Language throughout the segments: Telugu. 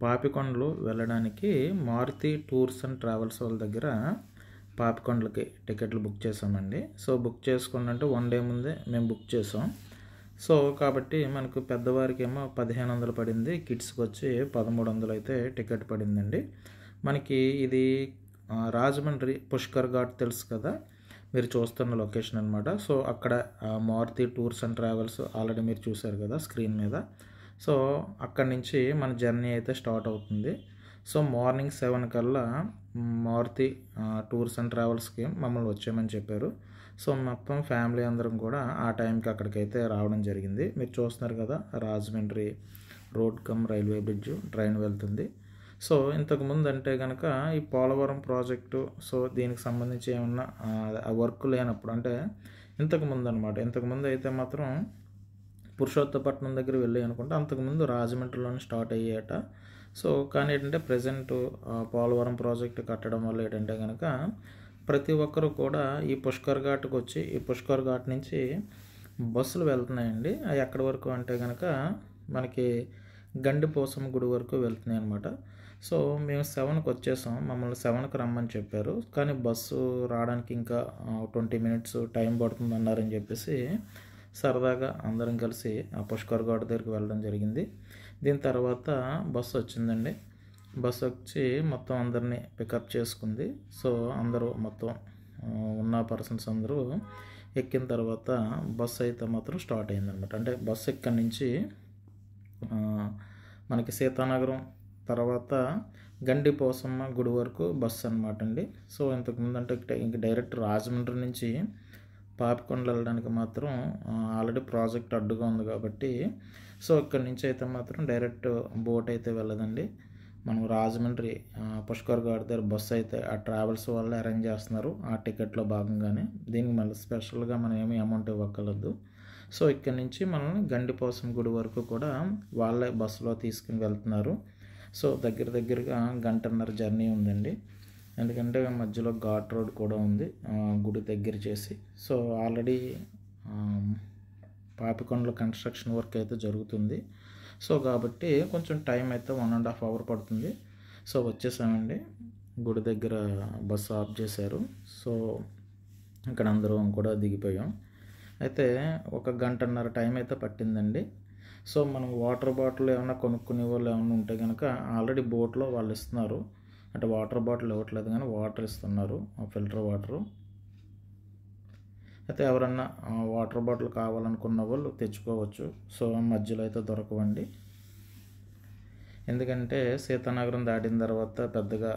పాపికొండలు వెళ్ళడానికి మారుతి టూర్స్ అండ్ ట్రావెల్స్ వాళ్ళ దగ్గర పాపికొండలకి టికెట్లు బుక్ చేసామండి. సో బుక్ చేసుకున్నంటే 1 డే ముందే మేము బుక్ చేసాం. సో కాబట్టి మనకు పెద్దవారికి ఏమో 1500 పడింది, కిడ్స్కి వచ్చి 1300 అయితే టికెట్ పడిందండి. మనకి ఇది రాజమండ్రి పుష్కర్ ఘాట్ తెలుసు కదా, మీరు చూస్తున్న లొకేషన్ అనమాట. సో అక్కడ Maruti tours and travels already మీరు చూశారు కదా స్క్రీన్ మీద. సో అక్కడి నుంచి మన జర్నీ అయితే స్టార్ట్ అవుతుంది. సో మార్నింగ్ 7 కల్లా మారుతి టూర్స్ అండ్ ట్రావెల్స్కి మమ్మల్ని వచ్చేయమని చెప్పారు. సో మొత్తం ఫ్యామిలీ అందరం కూడా ఆ టైంకి అక్కడికైతే రావడం జరిగింది. మీరు చూస్తున్నారు కదా, Rajahmundry road come railway bridge train వెళ్తుంది. సో ఇంతకుముందు అంటే కనుక ఈ పోలవరం ప్రాజెక్టు, సో దీనికి సంబంధించి ఏమన్నా వర్క్ లేనప్పుడు అంటే ఇంతకుముందు అనమాట. ఇంతకుముందు అయితే మాత్రం పురుషోత్తపట్నం దగ్గర వెళ్ళి అనుకుంటే అంతకుముందు రాజమండ్రిలోనే స్టార్ట్ అయ్యేట. సో కానీ ఏంటంటే ప్రజెంట్ పోలవరం ప్రాజెక్టు కట్టడం వల్ల ఏంటంటే కనుక ప్రతి ఒక్కరు కూడా ఈ పుష్కర్ ఘాట్కి వచ్చి ఈ పుష్కర్ ఘాట్ నుంచి బస్సులు వెళ్తున్నాయండి. అవి ఎక్కడి వరకు అంటే కనుక మనకి గండిపోసమ్మ గుడి వరకు వెళ్తున్నాయి అనమాట. సో మేము 7కి వచ్చేసాం, మమ్మల్ని 7కి రమ్మని చెప్పారు. కానీ బస్సు రావడానికి ఇంకా 20 మినిట్స్ టైం పడుతుంది అన్నారని చెప్పేసి సరదాగా అందరం కలిసి ఆ పుష్కర్ ఘాట్ దగ్గరికి వెళ్ళడం జరిగింది. దీని తర్వాత బస్సు వచ్చిందండి. బస్సు వచ్చి మొత్తం అందరినీ పికప్ చేసుకుంది. సో అందరూ మొత్తం ఉన్న పర్సన్స్ అందరూ ఎక్కిన తర్వాత బస్సు అయితే మాత్రం స్టార్ట్ అయిందనమాట. అంటే బస్సు ఇక్కడి నుంచి మనకి సీతానగరం తర్వాత గండిపోసమ్మ గుడి వరకు బస్సు అనమాట అండి. సో ఇంతకుముందు అంటే ఇంక డైరెక్ట్ రాజమండ్రి నుంచి పాపికొండలు వెళ్ళడానికి మాత్రం ఆల్రెడీ ప్రాజెక్ట్ అడ్డుగా ఉంది కాబట్టి సో ఇక్కడి నుంచి అయితే మాత్రం డైరెక్ట్ బోట్ అయితే వెళ్ళదండి. మనం రాజమండ్రి పుష్కర్ ఘాట్ దగ్గర బస్సు అయితే ఆ ట్రావెల్స్ వాళ్ళు అరేంజ్ చేస్తున్నారు ఆ టికెట్లో భాగంగానే. దీనికి మళ్ళీ స్పెషల్గా మనం ఏమీ అమౌంట్ ఇవ్వక్కర్లేదు. సో ఇక్కడి నుంచి మనల్ని గండిపోసమ్మ గుడి వరకు కూడా వాళ్ళే బస్సులో తీసుకుని వెళ్తున్నారు. సో దగ్గరగా 1.5 గంట జర్నీ ఉందండి. ఎందుకంటే మధ్యలో ఘాట్ రోడ్ కూడా ఉంది గుడి దగ్గర చేసి. సో ఆల్రెడీ పాపికొండల కన్స్ట్రక్షన్ వర్క్ అయితే జరుగుతుంది. సో కాబట్టి కొంచెం టైం అయితే 1.5 అవర్ పడుతుంది. సో వచ్చేసామండి, గుడి దగ్గర బస్సు ఆఫ్ చేశారు. సో ఇక్కడ అందరం కూడా దిగిపోయాం. అయితే 1.5 గంట టైం అయితే పట్టిందండి. సో మనం వాటర్ బాటిల్ ఏమైనా కొనుక్కునే వాళ్ళు ఏమైనా ఉంటే కనుక ఆల్రెడీ బోట్లో వాళ్ళు ఇస్తున్నారు. అంటే వాటర్ బాటిల్ ఇవ్వట్లేదు కానీ వాటర్ ఇస్తున్నారు, ఫిల్టర్ వాటరు. అయితే ఎవరన్నా వాటర్ బాటిల్ కావాలనుకున్న వాళ్ళు తెచ్చుకోవచ్చు. సో మధ్యలో అయితే దొరకవండి. ఎందుకంటే సీతానగరం దాటిన తర్వాత పెద్దగా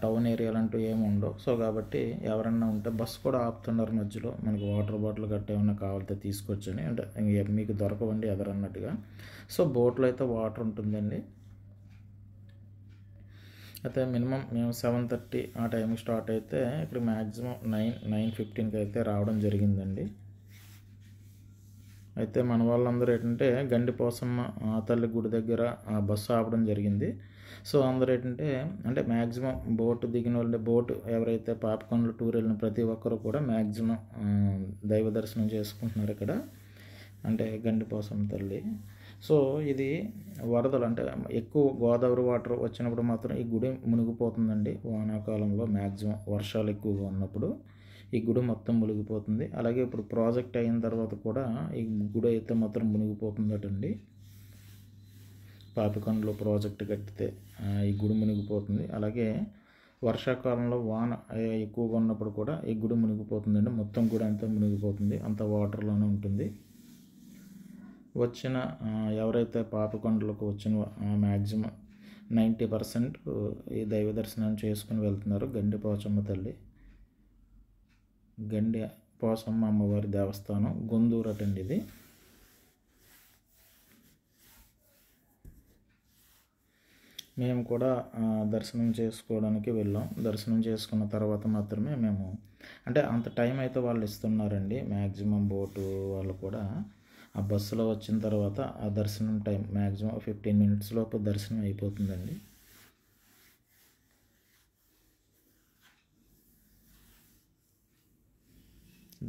టౌన్ ఏరియాలు అంటూ ఏమి ఉండవు. సో కాబట్టి ఎవరన్నా ఉంటే బస్సు కూడా ఆపుతున్నారు మధ్యలో, మనకి వాటర్ బాటిల్ గట్ట ఏమన్నా కావాలితే తీసుకొచ్చని. అంటే మీకు దొరకవండి ఎదరన్నట్టుగా. సో బోట్లో అయితే వాటర్ ఉంటుందండి. అయితే మినిమం మేము 7:30 ఆ టైంకి స్టార్ట్ అయితే ఇక్కడ మ్యాక్సిమం 9:15కి అయితే రావడం జరిగిందండి. అయితే మన వాళ్ళందరూ ఏంటంటే గండిపోసమ్మ తల్లి గుడి దగ్గర బస్సు ఆపడం జరిగింది. సో అందరూ ఏంటంటే అంటే మ్యాక్సిమం బోటు దిగిన వాళ్ళు, బోటు ఎవరైతే పాపికొండలు టూర్ వెళ్ళిన ప్రతి ఒక్కరు కూడా మ్యాక్సిమం దైవ దర్శనం చేసుకుంటున్నారు ఇక్కడ, అంటే గండిపోసమ్మ తల్లి. సో ఇది వరదలు అంటే ఎక్కువ గోదావరి వాటర్ వచ్చినప్పుడు మాత్రం ఈ గుడి మునిగిపోతుందండి. వానాకాలంలో మ్యాక్సిమం వర్షాలు ఎక్కువగా ఉన్నప్పుడు ఈ గుడి మొత్తం మునిగిపోతుంది. అలాగే ఇప్పుడు ప్రాజెక్ట్ అయిన తర్వాత కూడా ఈ గుడి అయితే మాత్రం మునిగిపోతుందటండి. పాపికొండలో ప్రాజెక్టు కట్టితే ఈ గుడి మునిగిపోతుంది. అలాగే వర్షాకాలంలో వాన ఎక్కువగా ఉన్నప్పుడు కూడా ఈ గుడి మునిగిపోతుందండి. మొత్తం గుడి అంతా మునిగిపోతుంది, అంత వాటర్లోనే ఉంటుంది. వచ్చిన ఎవరైతే పాపికొండలకు వచ్చిన మ్యాక్సిమం 90% ఈ దైవ దర్శనం చేసుకుని వెళ్తున్నారు. గండిపోసమ్మ తల్లి, గండిపోసమ్మ అమ్మవారి దేవస్థానం గొందూరు అటండి ఇది. మేము కూడా దర్శనం చేసుకోవడానికి వెళ్ళాం. దర్శనం చేసుకున్న తర్వాత మాత్రమే మేము, అంటే అంత టైం అయితే వాళ్ళు ఇస్తున్నారండి మ్యాక్సిమం బోటు వాళ్ళు కూడా. ఆ బస్సులో వచ్చిన తర్వాత ఆ దర్శనం టైం మ్యాక్సిమం 15 మినిట్స్ లోపు దర్శనం అయిపోతుందండి.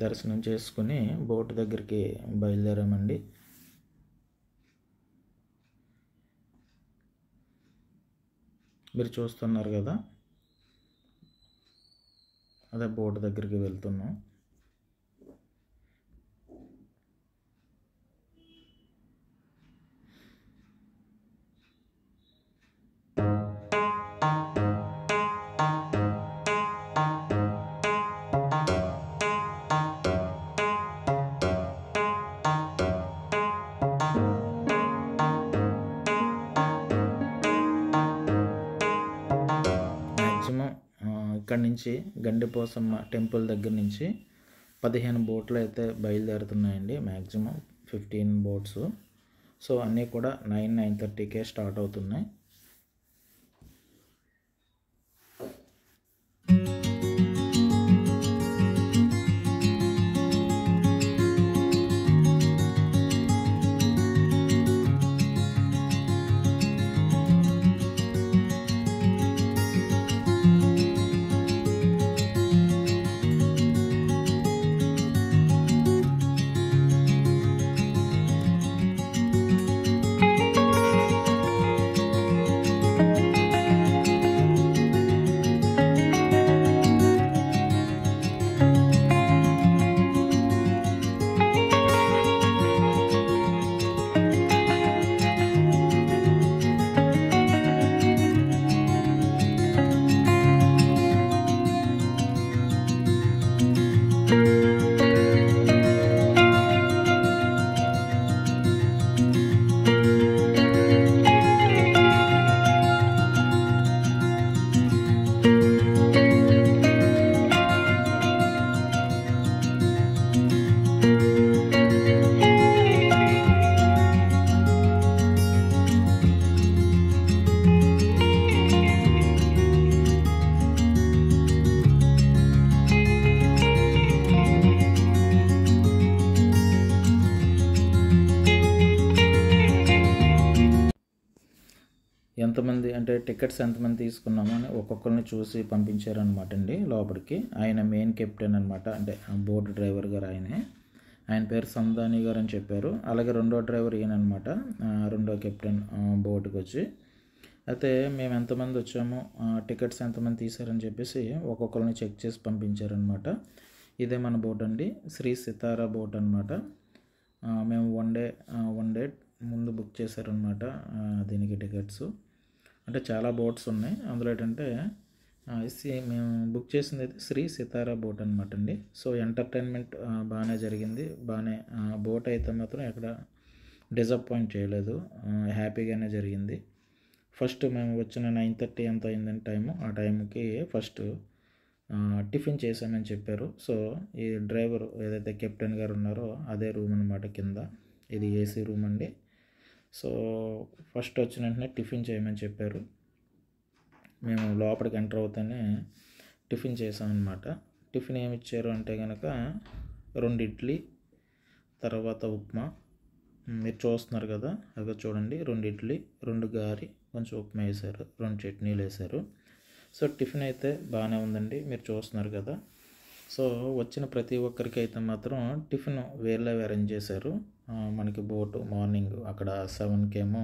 దర్శనం చేసుకుని బోటు దగ్గరికి బయలుదేరామండి. మీరు చూస్తున్నారు కదా, అదే బోట్ దగ్గరికి వెళ్తున్నాం. మ్యాక్సిమం ఇక్కడ నుంచి గండిపోసమ్మ టెంపుల్ దగ్గర నుంచి 15 బోట్లు అయితే బయలుదేరుతున్నాయండి. Maximum 15 boats. సో అన్నీ కూడా 9:30కే స్టార్ట్ అవుతున్నాయి. ఎంతమంది అంటే టికెట్స్ ఎంతమంది తీసుకున్నామో అని ఒక్కొక్కరిని చూసి పంపించారనమాట అండి లోపలికి. ఆయన మెయిన్ కెప్టెన్ అనమాట, అంటే బోట్ డ్రైవర్ గారు ఆయనే. ఆయన పేరు సందాని గారు అని చెప్పారు. అలాగే రెండో డ్రైవర్ ఈయనమాట, రెండో కెప్టెన్ బోట్కి వచ్చి. అయితే మేము ఎంతమంది వచ్చామో, టికెట్స్ ఎంతమంది తీశారని చెప్పేసి ఒక్కొక్కరిని చెక్ చేసి పంపించారనమాట. ఇదే మన బోట్ అండి, శ్రీ సితారా బోట్ అనమాట. మేము వన్ డే ముందు బుక్ చేశారనమాట దీనికి టికెట్స్. అంటే చాలా బోట్స్ ఉన్నాయి, అందులో ఏంటంటే మేము బుక్ చేసింది అయితే శ్రీ సితారా బోట్ అనమాట అండి. సో ఎంటర్టైన్మెంట్ బాగానే జరిగింది, బాగానే బోట్ అయితే మాత్రం ఎక్కడ డిసప్పాయింట్ చేయలేదు, హ్యాపీగానే జరిగింది. ఫస్ట్ మేము వచ్చిన 9:30 ఎంత అయిందని టైము, ఆ టైంకి ఫస్ట్ టిఫిన్ చేశామని చెప్పారు. సో ఈ డ్రైవర్ ఏదైతే కెప్టెన్ గారు ఉన్నారో అదే రూమ్ అనమాట కింద. ఇది ఏసీ రూమ్ అండి. సో ఫస్ట్ వచ్చిన వెంటనే టిఫిన్ చేయమని చెప్పారు. మేము లోపలికి ఎంటర్ అవుతానే టిఫిన్ చేసామన్నమాట. టిఫిన్ ఏమి ఇచ్చారు అంటే కనుక 2 ఇడ్లీ, తర్వాత ఉప్మా. మీరు చూస్తున్నారు కదా, అవి చూడండి, 2 ఇడ్లీ, 2 గారి, కొంచెం ఉప్మా వేశారు, 2 చట్నీలు వేశారు. సో టిఫిన్ అయితే బాగానే ఉందండి, మీరు చూస్తున్నారు కదా. సో వచ్చిన ప్రతి ఒక్కరికి అయితే మాత్రం టిఫిన్ వేరే అరేంజ్ చేశారు. మనకి బోటు మార్నింగ్ అక్కడ 7కేమో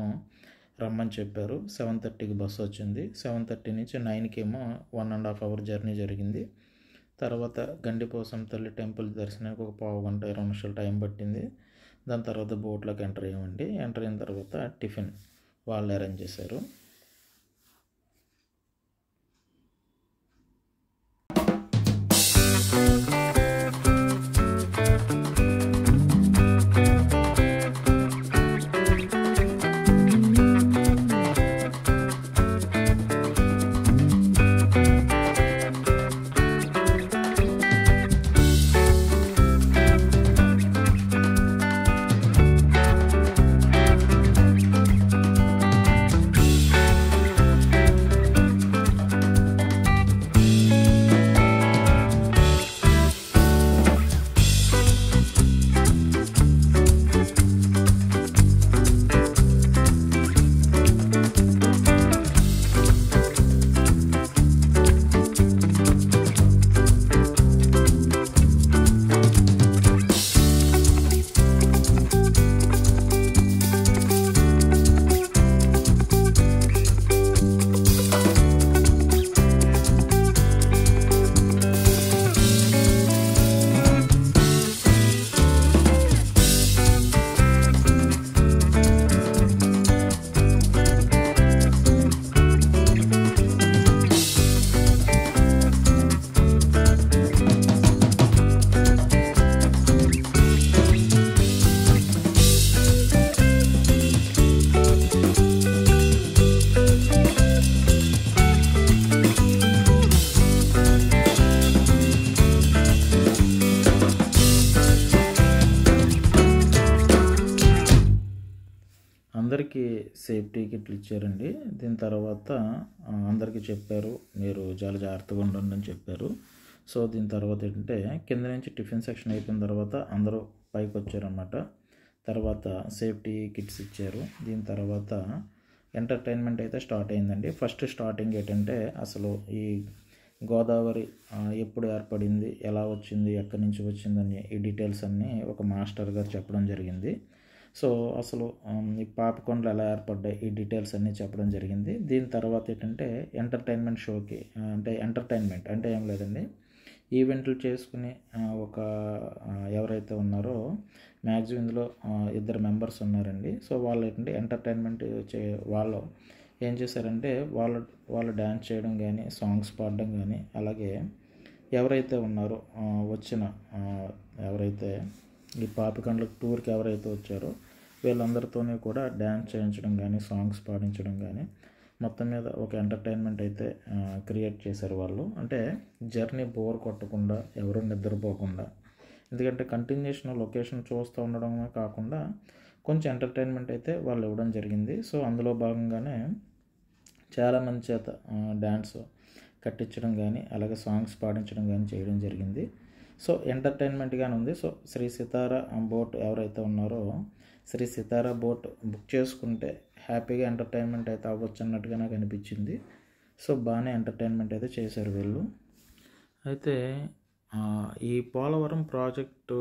రమ్మని చెప్పారు. 7:30కి బస్సు వచ్చింది. 7:30 నుంచి 9కేమో 1.5 అవర్ జర్నీ జరిగింది. తర్వాత గండిపోసం తల్లి టెంపుల్ దర్శనానికి ఒక 15 గంట 20 నిమిషాలు టైం పట్టింది. దాని తర్వాత బోట్లోకి ఎంటర్ అయ్యామండి. ఎంటర్ అయిన తర్వాత టిఫిన్ వాళ్ళు అరేంజ్ చేశారు. ఇచ్చారండి. దీని తర్వాత అందరికీ చెప్పారు, మీరు చాలా జాగ్రత్తగా ఉండండి అని చెప్పారు. సో దీని తర్వాత ఏంటంటే కింద నుంచి టిఫిన్ సెక్షన్ అయిపోయిన తర్వాత అందరూ పైకి వచ్చారన్నమాట. తర్వాత సేఫ్టీ కిట్స్ ఇచ్చారు. దీని తర్వాత ఎంటర్టైన్మెంట్ అయితే స్టార్ట్ అయిందండి. ఫస్ట్ స్టార్టింగ్ ఏంటంటే అసలు ఈ గోదావరి ఎప్పుడు ఏర్పడింది, ఎలా వచ్చింది, ఎక్కడి నుంచి వచ్చిందని ఈ డీటెయిల్స్ అన్నీ ఒక మాస్టర్ గారు చెప్పడం జరిగింది. సో అసలు ఈ పాపికొండలు ఎలా ఏర్పడ్డాయి ఈ డీటెయిల్స్ అన్నీ చెప్పడం జరిగింది. దీని తర్వాత ఏంటంటే ఎంటర్టైన్మెంట్ షోకి అంటే ఎంటర్టైన్మెంట్ అంటే ఏం లేదండి, ఈవెంట్లు చేసుకుని ఒక ఎవరైతే ఉన్నారో మ్యాక్సిమం ఇందులో 2 మెంబర్స్ ఉన్నారండి. సో వాళ్ళు ఏంటంటే ఎంటర్టైన్మెంట్ వాళ్ళు ఏం చేశారంటే వాళ్ళు డ్యాన్స్ చేయడం కానీ, సాంగ్స్ పాడడం కానీ, అలాగే ఎవరైతే ఉన్నారో వచ్చిన ఎవరైతే ఈ పాపికొండలకు టూర్కి ఎవరైతే వచ్చారో వీళ్ళందరితోనే కూడా డ్యాన్స్ చేయించడం కానీ, సాంగ్స్ పాడించడం కానీ, మొత్తం మీద ఒక ఎంటర్టైన్మెంట్ అయితే క్రియేట్ చేశారు వాళ్ళు. అంటే జర్నీ బోర్ కొట్టకుండా, ఎవరు నిద్రపోకుండా, ఎందుకంటే కంటిన్యూషన్ లొకేషన్ చూస్తూ ఉండడమే కాకుండా కొంచెం ఎంటర్టైన్మెంట్ అయితే వాళ్ళు ఇవ్వడం జరిగింది. సో అందులో భాగంగానే చాలామంది చేత డ్యాన్స్ కట్టించడం కానీ, అలాగే సాంగ్స్ పాడించడం కానీ చేయడం జరిగింది. సో ఎంటర్టైన్మెంట్గానే ఉంది. సో శ్రీ సితారా బోట్ ఎవరైతే ఉన్నారో శ్రీ సితారా బోట్ బుక్ చేసుకుంటే హ్యాపీగా ఎంటర్టైన్మెంట్ అయితే అవ్వచ్చు అన్నట్టుగా నాకు అనిపించింది. సో బాగానే ఎంటర్టైన్మెంట్ అయితే చేశారు వీళ్ళు. అయితే ఈ పోలవరం ప్రాజెక్టు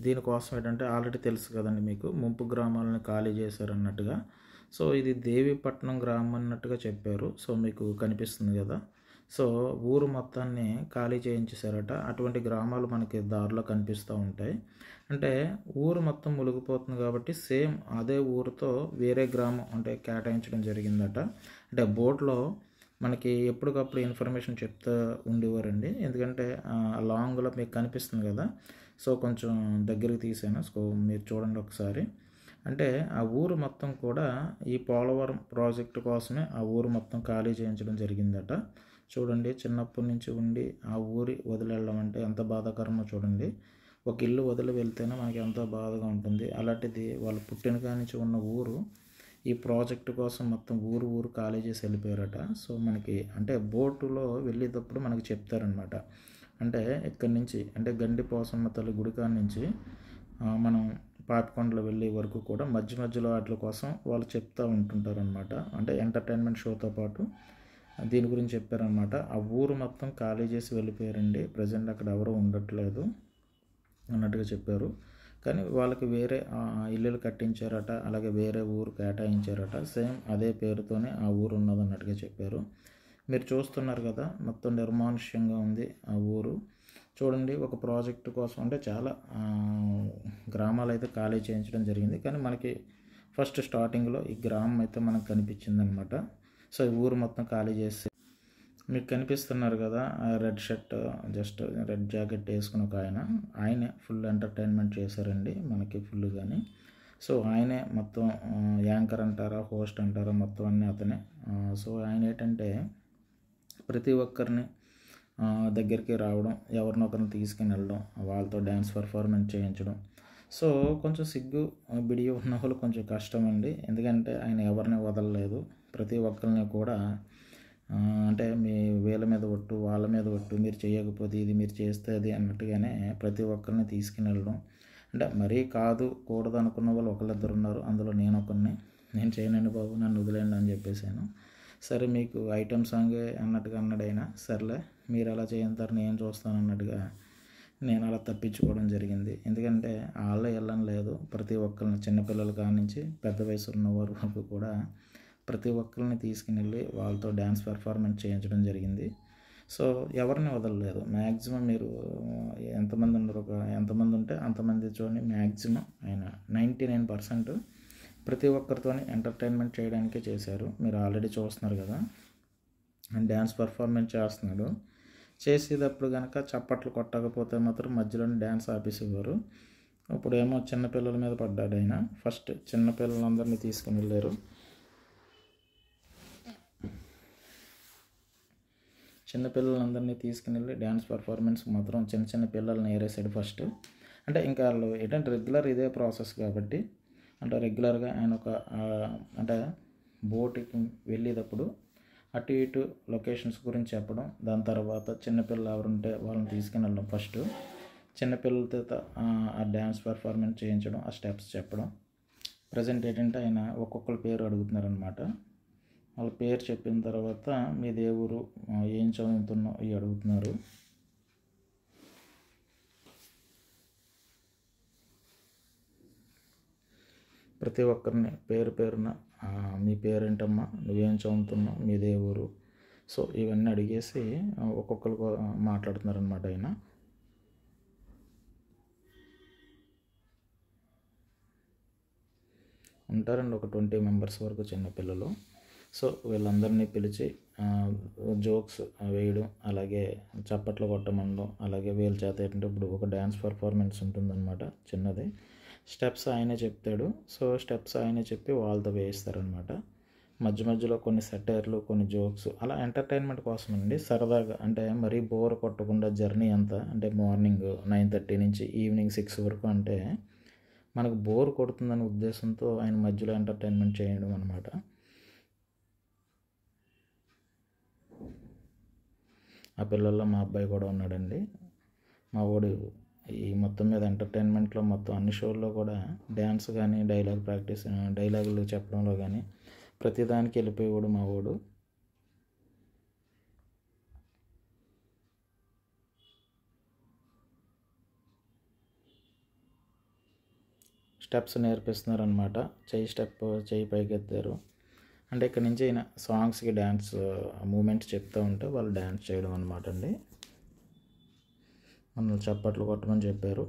దీనికోసం ఏంటంటే ఆల్రెడీ తెలుసు కదండి మీకు, ముంపు గ్రామాలను ఖాళీ చేశారు అన్నట్టుగా. సో ఇది దేవీపట్నం గ్రామం అన్నట్టుగా చెప్పారు. సో మీకు కనిపిస్తుంది కదా. సో ఊరు మొత్తాన్ని ఖాళీ చేయించేశారట. అటువంటి గ్రామాలు మనకి దారిలో కనిపిస్తూ ఉంటాయి. అంటే ఊరు మొత్తం మునిగిపోతుంది కాబట్టి సేమ్ అదే ఊరితో వేరే గ్రామం అంటే కేటాయించడం జరిగిందట. అంటే బోట్లో మనకి ఎప్పటికప్పుడు ఇన్ఫర్మేషన్ చెప్తూ ఉండేవారండి. ఎందుకంటే లాంగ్లో మీకు కనిపిస్తుంది కదా. సో కొంచెం దగ్గరికి తీసాను. సో మీరు చూడండి ఒకసారి. అంటే ఆ ఊరు మొత్తం కూడా ఈ పోలవరం ప్రాజెక్టు కోసమే ఆ ఊరు మొత్తం ఖాళీ చేయించడం జరిగిందట. చూడండి, చిన్నప్పటి నుంచి ఉండి ఆ ఊరి వదిలేళ్ళం అంటే ఎంత బాధాకరమో చూడండి. ఒక ఇల్లు వదిలి వెళ్తేనే మనకి ఎంతో బాధగా ఉంటుంది. అలాంటిది వాళ్ళు పుట్టిన కాడి నుంచి ఉన్న ఊరు ఈ ప్రాజెక్టు కోసం మొత్తం ఊరు ఖాళీ చేసి వెళ్ళిపోయారట. సో మనకి అంటే బోటులో వెళ్ళేటప్పుడు మనకి చెప్తారనమాట. అంటే ఇక్కడి నుంచి అంటే గండిపోసమ్మ తల్లి గుడికాడ నుంచి మనం పాపికొండలు వెళ్ళే వరకు కూడా మధ్యలో వాటి కోసం వాళ్ళు చెప్తూ ఉంటుంటారనమాట. అంటే ఎంటర్టైన్మెంట్ షోతో పాటు దీని గురించి చెప్పారనమాట. ఆ ఊరు మొత్తం ఖాళీ చేసి వెళ్ళిపోయారండి, ప్రజెంట్ అక్కడ ఎవరు ఉండట్లేదు అన్నట్టుగా చెప్పారు. కానీ వాళ్ళకి వేరే ఇల్లులు కట్టించారట, అలాగే వేరే ఊరు కేటాయించారట. సేమ్ అదే పేరుతోనే ఆ ఊరు ఉన్నదన్నట్టుగా చెప్పారు. మీరు చూస్తున్నారు కదా, మొత్తం నిర్మానుష్యంగా ఉంది ఆ ఊరు. చూడండి, ఒక ప్రాజెక్టు కోసం అంటే చాలా గ్రామాలు అయితే ఖాళీ చేయించడం జరిగింది. కానీ మనకి ఫస్ట్ స్టార్టింగ్లో ఈ గ్రామం అయితే మనకు కనిపించిందనమాట. సో ఈ ఊరు మొత్తం ఖాళీ చేసి మీకు కనిపిస్తున్నారు కదా, red shirt just red jacket వేసుకుని ఒక ఆయనే ఫుల్ ఎంటర్టైన్మెంట్ చేశారండి మనకి ఫుల్. కానీ సో ఆయనే మొత్తం యాంకర్ అంటారా, హోస్ట్ అంటారా, మొత్తం అన్నీ అతనే. సో ఆయన ఏంటంటే ప్రతి ఒక్కరిని దగ్గరికి రావడం, ఎవరినొకరిని తీసుకుని వెళ్ళడం, వాళ్ళతో డ్యాన్స్ పర్ఫార్మెన్స్ చేయించడం. సో కొంచెం సిగ్గు బిడియ ఉన్న వాళ్ళు కొంచెం కష్టం అండి. ఎందుకంటే ఆయన ఎవరిని వదలలేదు, ప్రతి ఒక్కరిని కూడా అంటే మీ వీళ్ళ మీద ఒట్టు, వాళ్ళ మీద ఒట్టు, మీరు చేయకపోతే ఇది, మీరు చేస్తే అది అన్నట్టుగానే ప్రతి ఒక్కరిని తీసుకుని వెళ్ళడం. అంటే మరీ కూడదు అనుకున్న వాళ్ళు ఒకళ్ళిద్దరు ఉన్నారు, అందులో నేను ఒకరిని. నేను చేయనండి బాబు, నన్ను వదిలేయండి అని చెప్పేసాను. సరే మీకు ఐటమ్ సాంగే అన్నట్టుగా అన్నాడైనా, సర్లే మీరు అలా చేయంతారు నేను చూస్తాను అన్నట్టుగా నేను అలా తప్పించుకోవడం జరిగింది. ఎందుకంటే వాళ్ళే వెళ్ళని లేదు, ప్రతి ఒక్కరిని చిన్నపిల్లల కాడి నుంచి పెద్ద వయసు ఉన్నవారు వరకు కూడా ప్రతి ఒక్కరిని తీసుకుని వెళ్ళి వాళ్ళతో డ్యాన్స్ పెర్ఫార్మెన్స్ చేయించడం జరిగింది. సో ఎవరిని వదలలేదు. మ్యాక్సిమం మీరు ఎంతమంది ఉన్నారు, ఎంతమంది ఉంటే అంతమంది చూడండి, మ్యాక్సిమం ఆయన 99% ప్రతి ఒక్కరితోని ఎంటర్టైన్మెంట్ చేయడానికే చేశారు. మీరు ఆల్రెడీ చూస్తున్నారు కదా, డ్యాన్స్ పర్ఫార్మెన్స్ చేస్తున్నాడు. చేసేటప్పుడు కనుక చప్పట్లు కొట్టకపోతే మాత్రం మధ్యలోనే డ్యాన్స్ ఆపేసేవారు. ఇప్పుడేమో చిన్నపిల్లల మీద పడ్డాడు ఆయన. ఫస్ట్ చిన్నపిల్లలందరినీ తీసుకుని వెళ్ళారు. చిన్నపిల్లలందరినీ తీసుకుని వెళ్ళి డ్యాన్స్ పర్ఫార్మెన్స్ మాత్రం చిన్న పిల్లల్ని ఏరేసాడు ఫస్ట్. అంటే ఇంకా వాళ్ళు ఏంటంటే రెగ్యులర్ ఇదే ప్రాసెస్ కాబట్టి, అంటే రెగ్యులర్గా ఆయన ఒక అంటే బోట్కి వెళ్ళేటప్పుడు అటు ఇటు లొకేషన్స్ గురించి చెప్పడం, దాని తర్వాత చిన్నపిల్లలు ఎవరుంటే వాళ్ళని తీసుకుని వెళ్ళడం, ఫస్ట్ చిన్నపిల్లలతో ఆ డ్యాన్స్ పర్ఫార్మెన్స్ చేయించడం, ఆ స్టెప్స్ చెప్పడం. ప్రజెంట్ ఏంటంటే ఆయన ఒక్కొక్కరి పేరు అడుగుతున్నారనమాట. వాళ్ళ పేరు చెప్పిన తర్వాత మీది ఏ ఊరు, ఏం చదువుతున్నావు ఇవి అడుగుతున్నారు. ప్రతి ఒక్కరిని పేరున మీ పేరేంటమ్మా, నువ్వేం చదువుతున్నావు, మీదే ఊరు, సో ఇవన్నీ అడిగేసి ఒక్కొక్కరు మాట్లాడుతున్నారనమాట. ఆయన ఉంటారండి ఒక 20 మెంబర్స్ వరకు చిన్నపిల్లలు. సో వీళ్ళందరినీ పిలిచి జోక్స్ వేయడం, అలాగే చప్పట్లు కొట్టమనడం, అలాగే వీళ్ళ చేత ఏంటంటే ఇప్పుడు ఒక డ్యాన్స్ పర్ఫార్మెన్స్ ఉంటుందన్నమాట చిన్నది. స్టెప్స్ ఆయనే చెప్తాడు. సో స్టెప్స్ ఆయనే చెప్పి వాళ్ళతో వేయిస్తారనమాట. మధ్యలో కొన్ని సెటైర్లు, కొన్ని జోక్స్, అలా ఎంటర్టైన్మెంట్ కోసం అండి, సరదాగా. అంటే మరీ బోర్ కొట్టకుండా జర్నీ అంతా, అంటే మార్నింగ్ 9:30 నుంచి ఈవినింగ్ 6 వరకు అంటే మనకు బోర్ కొడుతుందనే ఉద్దేశంతో ఆయన మధ్యలో ఎంటర్టైన్మెంట్ చేయడం అనమాట. ఆ పిల్లల్లో మా అబ్బాయి కూడా ఉన్నాడండి. మా వాడు ఈ మొత్తం మీద ఎంటర్టైన్మెంట్లో మొత్తం అన్ని షోల్లో కూడా డ్యాన్స్ కానీ, డైలాగులు చెప్పడంలో కానీ ప్రతిదానికి వెళ్ళిపోయేవాడు మా వాడు. స్టెప్స్ నేర్పిస్తున్నారనమాట. చెయ్యి పైకెత్తారు అంటే ఇక్కడ నుంచి అయినా సాంగ్స్కి డ్యాన్స్ మూమెంట్స్ చెప్తూ ఉంటే వాళ్ళు డ్యాన్స్ చేయడం అనమాట అండి. మనల్ని చప్పట్లు కొట్టమని చెప్పారు.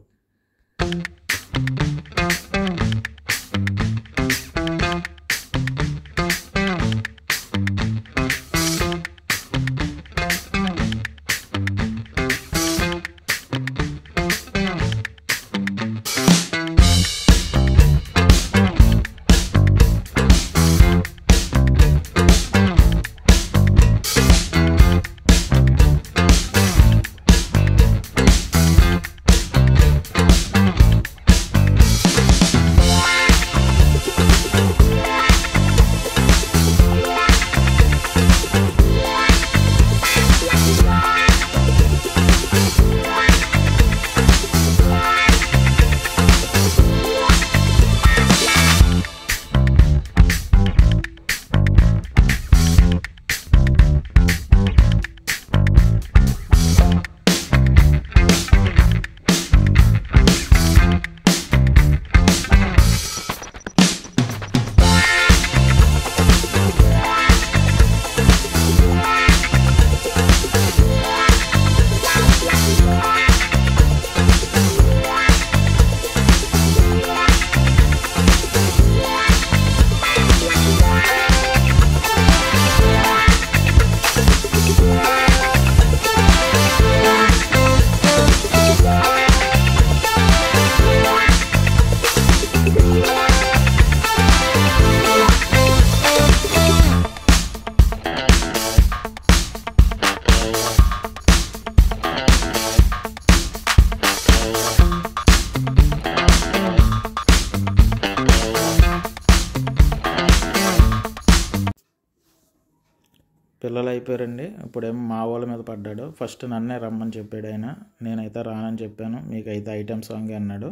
పిల్లలు అయిపోయారండి. ఇప్పుడేమో మా వాళ్ళ మీద పడ్డాడు. ఫస్ట్ నన్నే రమ్మని చెప్పాడు ఆయన. నేనైతే రానని చెప్పాను. మీకైతే ఐటెం సాంగ్ అన్నాడు.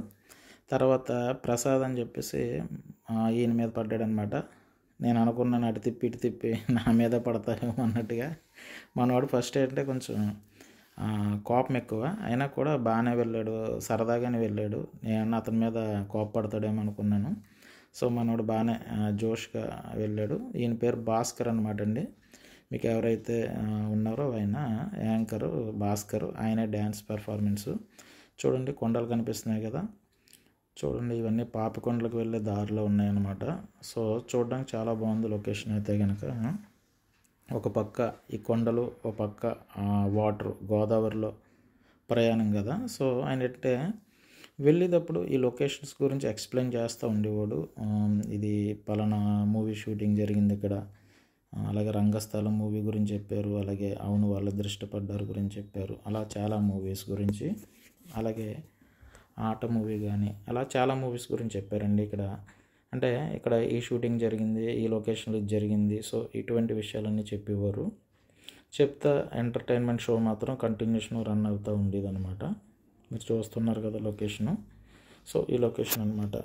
తర్వాత ప్రసాద్ అని చెప్పేసి ఈయన మీద పడ్డాడనమాట. నేను అనుకున్నాను అటు తిప్పి ఇటు తిప్పి నా మీద పడతారేమో అన్నట్టుగా. మనవాడు ఫస్ట్ ఏంటంటే కొంచెం కోపం ఎక్కువ, అయినా కూడా బాగానే వెళ్ళాడు, సరదాగానే వెళ్ళాడు. నేను అతని మీద కోపపడతాడేమో అనుకున్నాను. సో మనవాడు బాగానే జోష్గా వెళ్ళాడు. ఈయన పేరు భాస్కర్ అనమాట అండి. మీకు ఎవరైతే ఉన్నారో ఆయన యాంకరు భాస్కర్, ఆయనే డ్యాన్స్ పర్ఫార్మెన్స్. చూడండి కొండలు కనిపిస్తున్నాయి కదా, చూడండి ఇవన్నీ పాపికొండలకు వెళ్ళే దారిలో ఉన్నాయన్నమాట. సో చూడడానికి చాలా బాగుంది లొకేషన్ అయితే కనుక. ఒక పక్క ఈ కొండలు, ఒక పక్క వాటర్, గోదావరిలో ప్రయాణం కదా. సో ఆయన అంటే వెళ్ళేటప్పుడు ఈ లొకేషన్స్ గురించి ఎక్స్ప్లెయిన్ చేస్తూ ఉండేవాడు. ఇది పలానా మూవీ షూటింగ్ జరిగింది ఇక్కడ, అలాగే రంగస్థలం మూవీ గురించి చెప్పారు, అలాగే అవును వాళ్ళిద్దరు ఇష్టపడ్డారు గురించి చెప్పారు. అలా చాలా మూవీస్ గురించి, అలాగే ఆట మూవీ కానీ అలా చాలా మూవీస్ గురించి చెప్పారండి. ఇక్కడ అంటే ఇక్కడ ఈ షూటింగ్ జరిగింది, ఈ లొకేషన్లో ఇది జరిగింది, సో ఇటువంటి విషయాలన్నీ చెప్పేవారు. చెప్తా ఎంటర్టైన్మెంట్ షో మాత్రం కంటిన్యూషన్ రన్ అవుతూ ఉండేది అనమాట. మీరు చూస్తున్నారు కదా లొకేషను, సో ఈ లొకేషన్ అనమాట.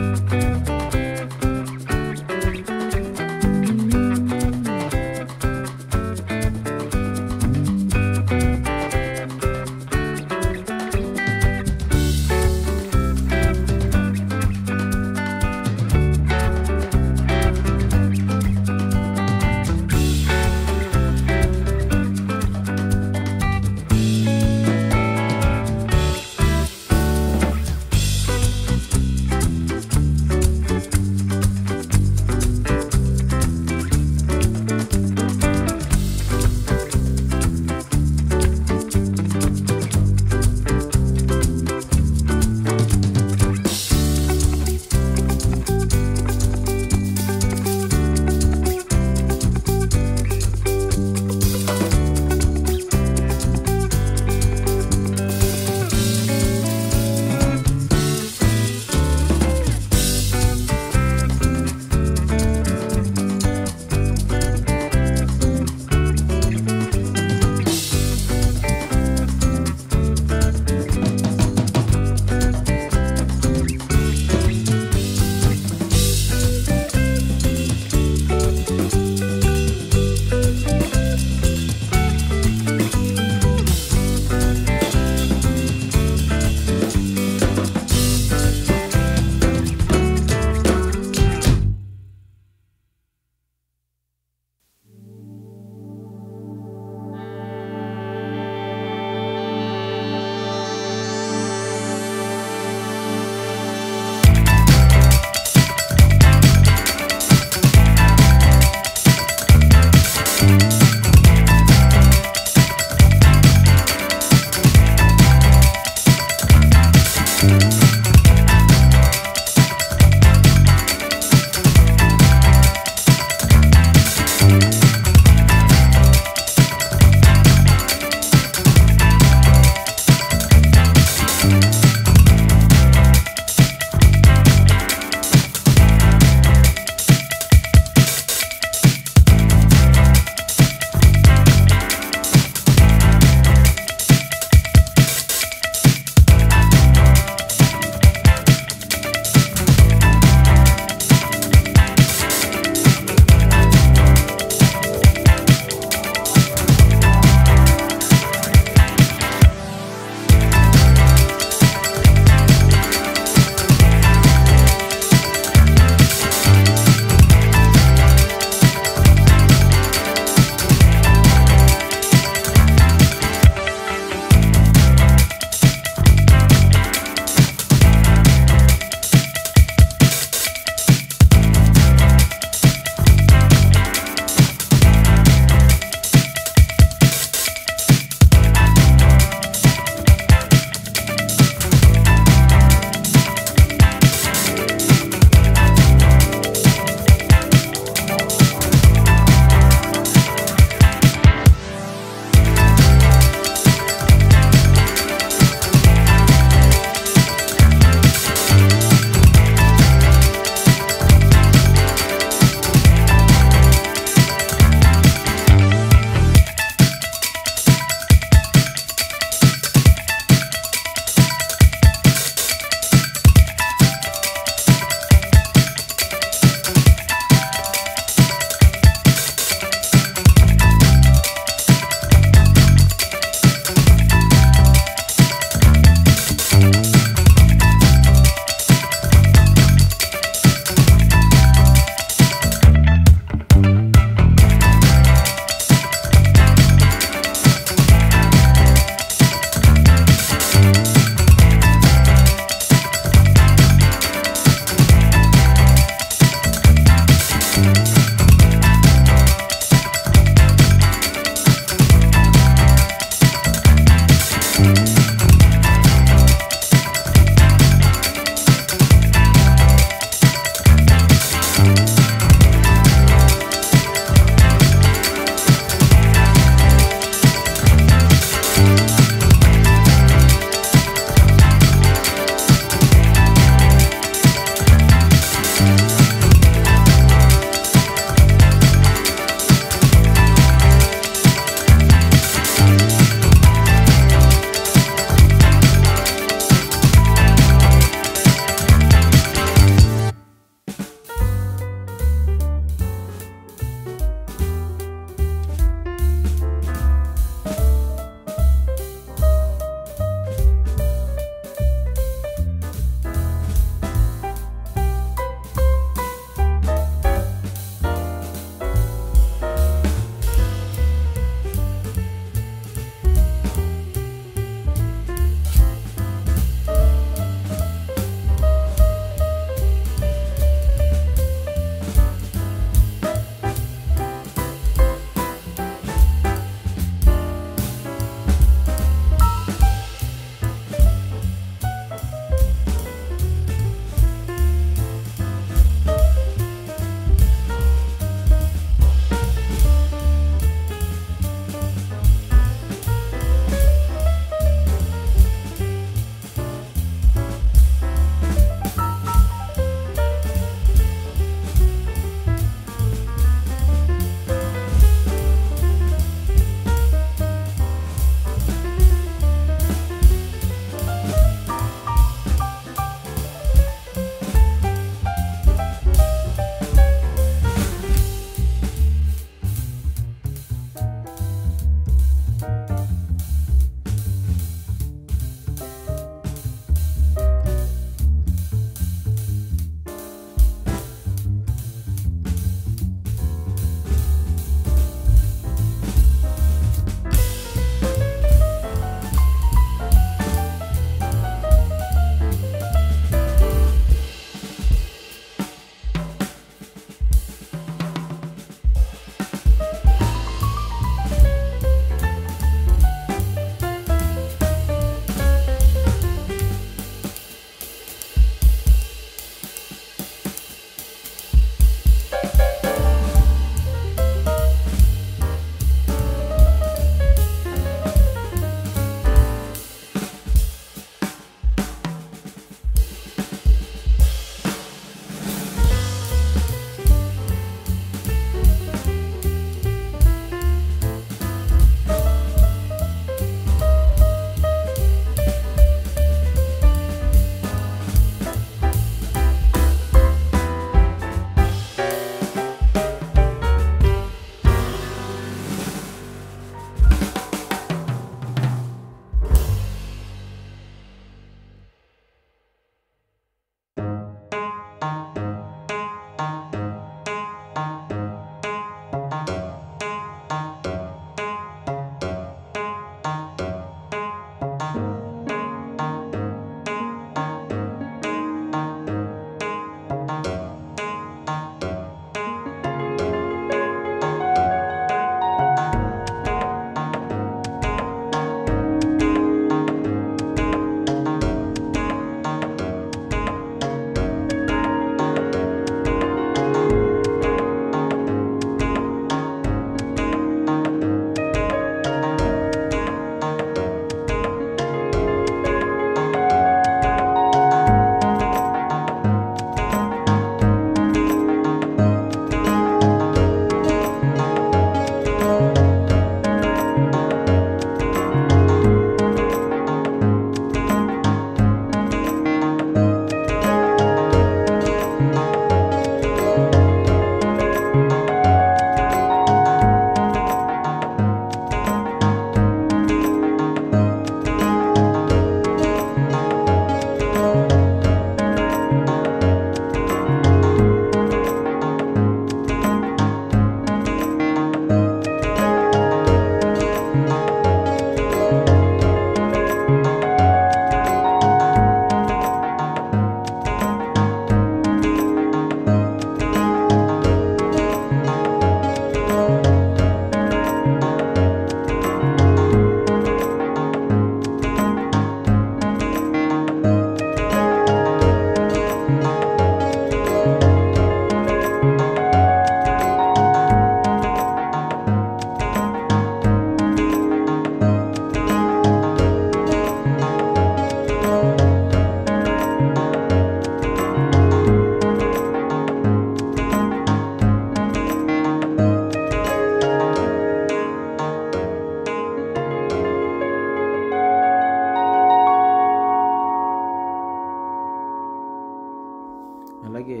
అలాగే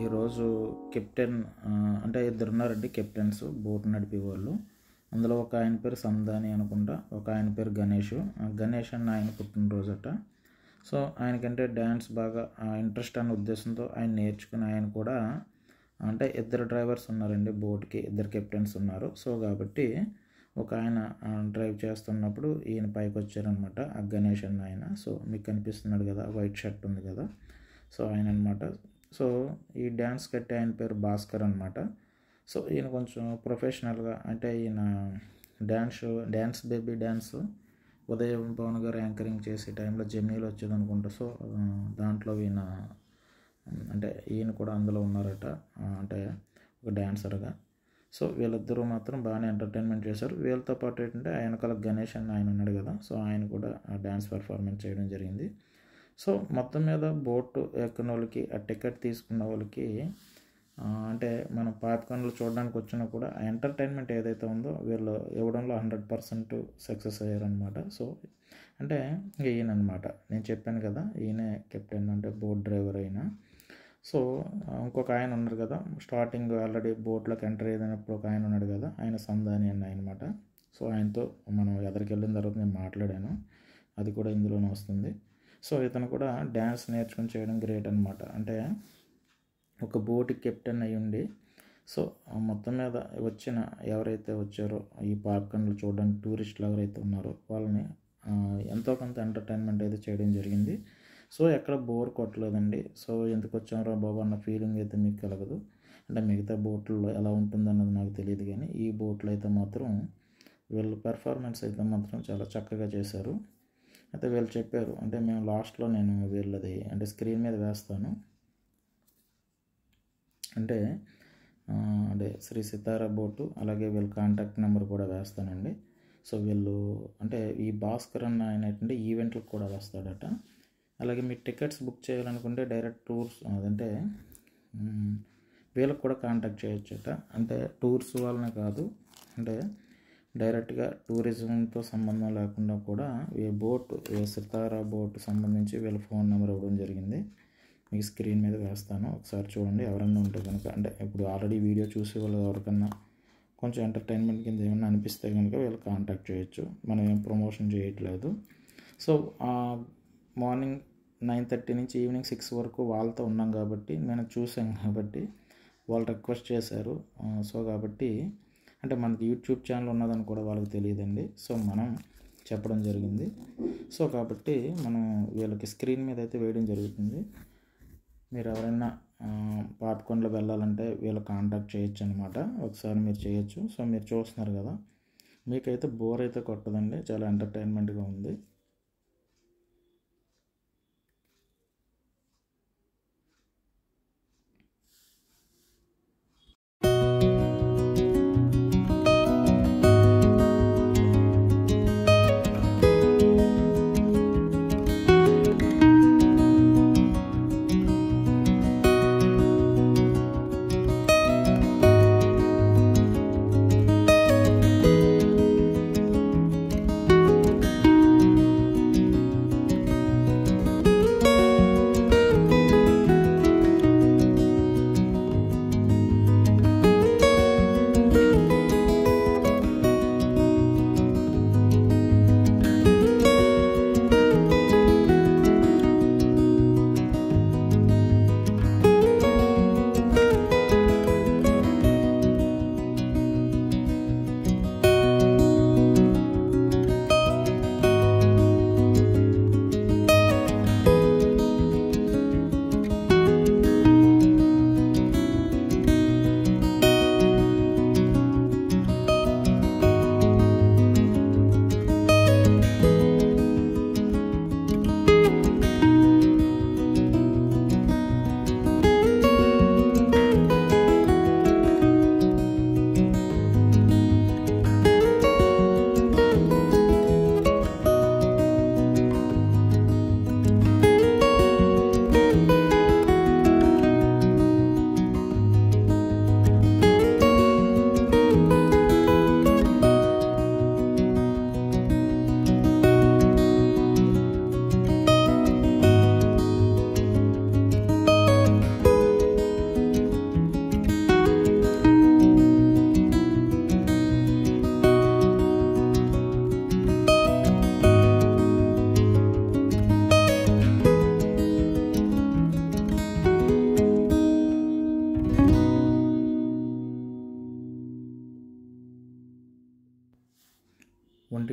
ఈరోజు కెప్టెన్ అంటే ఇద్దరు ఉన్నారండి కెప్టెన్స్ బోట్ నడిపే వాళ్ళు. అందులో ఒక ఆయన పేరు సందాని అనుకుంటా, ఒక ఆయన పేరు గణేష్ అన్న ఆయన పుట్టినరోజట. సో ఆయనకంటే డ్యాన్స్ బాగా ఇంట్రెస్ట్ అన్న ఉద్దేశంతో ఆయన నేర్చుకుని ఆయన కూడా అంటే ఇద్దరు డ్రైవర్స్ ఉన్నారండి బోట్కి, ఇద్దరు కెప్టెన్స్ ఉన్నారు. సో కాబట్టి ఒక ఆయన డ్రైవ్ చేస్తున్నప్పుడు ఈయన పైకి వచ్చారనమాట, ఆ గణేష్ అన్న ఆయన. సో మీకు కనిపిస్తున్నాడు కదా, వైట్ షర్ట్ ఉంది కదా, సో ఆయన అనమాట. సో ఈ డ్యాన్స్ కట్టే ఆయన పేరు భాస్కర్ అనమాట. సో ఈయన కొంచెం ప్రొఫెషనల్గా అంటే ఈయన డ్యాన్స్ బేబీ డ్యాన్స్ ఉదయం పవన్ గారు యాంకరింగ్ చేసే టైంలో జెమినీలో వచ్చేది అనుకుంటా. సో దాంట్లో అంటే ఈయన కూడా అందులో ఉన్నారట, అంటే ఒక డ్యాన్సర్గా. సో వీళ్ళిద్దరూ మాత్రం బాగానే ఎంటర్టైన్మెంట్ చేశారు. వీళ్ళతో పాటు ఏంటంటే వెనకాల గణేష్ అని ఆయన ఉన్నాడు కదా, సో ఆయన కూడా డ్యాన్స్ పెర్ఫార్మెన్స్ చేయడం జరిగింది. సో మొత్తం మీద బోటు ఎక్కిన వాళ్ళకి, ఆ టికెట్ తీసుకున్న వాళ్ళకి అంటే మనం పాప్కార్న్లు చూడడానికి వచ్చినా కూడా ఎంటర్టైన్మెంట్ ఏదైతే ఉందో వీళ్ళు ఇవ్వడంలో 100% సక్సెస్ అయ్యారనమాట. సో అంటే ఈయనమాట, నేను చెప్పాను కదా ఈయనే కెప్టెన్ అంటే బోట్ డ్రైవర్ అయినా. సో ఇంకొక ఆయన ఉన్నారు కదా, స్టార్టింగ్ ఆల్రెడీ బోట్లోకి ఎంటర్ అయినప్పుడు ఒక ఆయన ఉన్నాడు కదా, ఆయన సందాని అన్న అనమాట. సో ఆయనతో మనం ఎదరికి వెళ్ళిన తర్వాత నేను మాట్లాడాను, అది కూడా ఇందులోనే వస్తుంది. సో ఇతను కూడా డ్యాన్స్ నేర్చుకుని చేయడం గ్రేట్ అనమాట. అంటే ఒక బోట్ కెప్టెన్ అయ్యి ఉండి, సో మొత్తం మీద ఎవరైతే వచ్చారో ఈ పాప్కార్న్లు చూడడానికి టూరిస్టులు ఎవరైతే ఉన్నారో వాళ్ళని ఎంతో కొంత ఎంటర్టైన్మెంట్ అయితే చేయడం జరిగింది. సో ఎక్కడ బోర్ కొట్టలేదండి. సో ఎందుకు వచ్చారో బాబు అన్న ఫీలింగ్ అయితే మీకు కలగదు. అంటే మిగతా బోట్లలో ఎలా ఉంటుందన్నది నాకు తెలియదు, కానీ ఈ బోట్లో అయితే మాత్రం వీళ్ళు పెర్ఫార్మెన్స్ అయితే మాత్రం చాలా చక్కగా చేశారు. అయితే వీళ్ళు చెప్పారు, అంటే మేము లాస్ట్లో నేను వీళ్ళది అంటే స్క్రీన్ మీద వేస్తాను, అంటే శ్రీ సితారా బోటు, అలాగే వీళ్ళ కాంటాక్ట్ నెంబర్ కూడా వేస్తానండి. సో వీళ్ళు అంటే ఈ భాస్కర్ అన్న ఆయన ఏంటంటే ఈవెంట్లకు కూడా వస్తాడట. అలాగే మీరు టికెట్స్ బుక్ చేయాలనుకుంటే డైరెక్ట్ టూర్స్ అదంటే వీళ్ళకి కూడా కాంటాక్ట్ చేయొచ్చట. అంటే టూర్స్ వాళ్ళనే కాదు, అంటే డైరెక్ట్గా టూరిజంతో సంబంధం లేకుండా కూడా ఈ బోట్ సితారా బోట్ సంబంధించి వీళ్ళ ఫోన్ నెంబర్ ఇవ్వడం జరిగింది. మీకు స్క్రీన్ మీద వేస్తాను, ఒకసారి చూడండి. ఎవరన్నా ఉంటే కనుక, అంటే ఇప్పుడు ఆల్రెడీ వీడియో చూసే వాళ్ళు ఎవరికన్నా కొంచెం ఎంటర్టైన్మెంట్ కింద ఏమన్నా అనిపిస్తే కనుక వీళ్ళు కాంటాక్ట్ చేయొచ్చు. మనం ఏం ప్రమోషన్ చేయట్లేదు. సో మార్నింగ్ 9:30 నుంచి ఈవినింగ్ 6 వరకు వాళ్ళతో ఉన్నాం కాబట్టి, నేను చూసాను కాబట్టి వాళ్ళు రిక్వెస్ట్ చేశారు. సో కాబట్టి అంటే మనకి యూట్యూబ్ ఛానల్ ఉన్నదని కూడా వాళ్ళకి తెలియదండి. సో మనం చెప్పడం జరిగింది. సో కాబట్టి మనం వీళ్ళకి స్క్రీన్ మీద అయితే వేయడం జరుగుతుంది. మీరు ఎవరైనా పాప్కార్న్లో వెళ్ళాలంటే వీళ్ళు కాంటాక్ట్ చేయొచ్చు అనమాట, ఒకసారి మీరు చేయొచ్చు. సో మీరు చూస్తున్నారు కదా, మీకైతే బోర్ అయితే కొట్టదండి, చాలా ఎంటర్టైన్మెంట్గా ఉంది.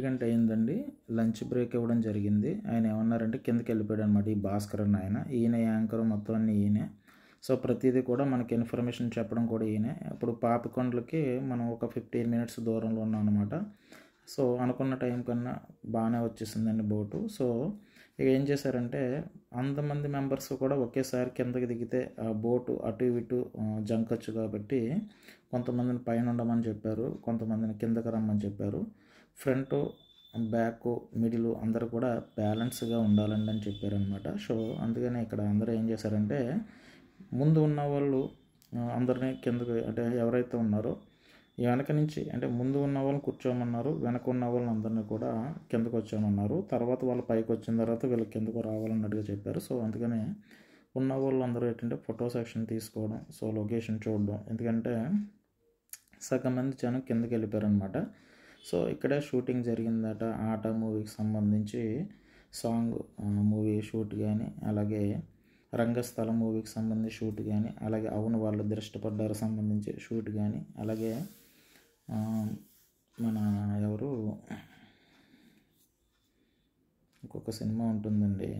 గంట అయిందండి. లంచ్ బ్రేక్ ఇవ్వడం జరిగింది. ఆయన ఏమన్నారంటే కిందకి వెళ్ళిపోయాడు అనమాట. ఈ భాస్కర్ అన్న ఈయన యాంకర్ మొత్తం అన్నీ ఈయనే. సో ప్రతిదీ కూడా మనకి ఇన్ఫర్మేషన్ చెప్పడం కూడా ఈయనే. ఇప్పుడు పాపికొండలకి మనం ఒక 15 మినిట్స్ దూరంలో ఉన్నాం అనమాట. సో అనుకున్న టైం కన్నా బాగానే వచ్చేసిందండి బోటు. సో ఇక ఏం చేశారంటే అంతమంది మెంబర్స్ కూడా ఒకేసారి కిందకి దిగితే ఆ బోటు అటు ఇటు జంకచ్చు కాబట్టి కొంతమందిని పైన ఉండమని చెప్పారు, కొంతమందిని కిందకి రమ్మని చెప్పారు. ఫ్రంట్, బ్యాక్, మిడిల్ అందరూ కూడా బ్యాలెన్స్గా ఉండాలండి అని చెప్పారనమాట. సో అందుకని ఇక్కడ అందరూ ఏం చేశారంటే ముందు ఉన్న వాళ్ళు అందరినీ కిందకి, అంటే ఎవరైతే ఉన్నారో వెనక నుంచి, అంటే ముందు ఉన్న వాళ్ళని కూర్చోమన్నారు, వెనక ఉన్న వాళ్ళని అందరినీ కూడా కిందకు వచ్చామన్నారు. తర్వాత వాళ్ళు పైకి వచ్చిన తర్వాత వీళ్ళు కిందకు రావాలన్నట్టుగా చెప్పారు. సో అందుకని ఉన్న వాళ్ళు అందరూ ఏంటంటే ఫోటో సెక్షన్ తీసుకోవడం, సో లొకేషన్ చూడడం, ఎందుకంటే సగం మంది జనం కిందకి వెళ్ళిపోయారనమాట. సో ఇక్కడే షూటింగ్ జరిగిందట. ఆట మూవీకి సంబంధించి సాంగ్ మూవీ షూట్ కానీ, అలాగే రంగస్థలం మూవీకి సంబంధించి షూట్ కానీ, అలాగే అవును వాళ్ళు దృష్టపడ్డారు సంబంధించి షూట్ కానీ, అలాగే మన ఎవరు ఇంకొక సినిమా ఉంటుందండి,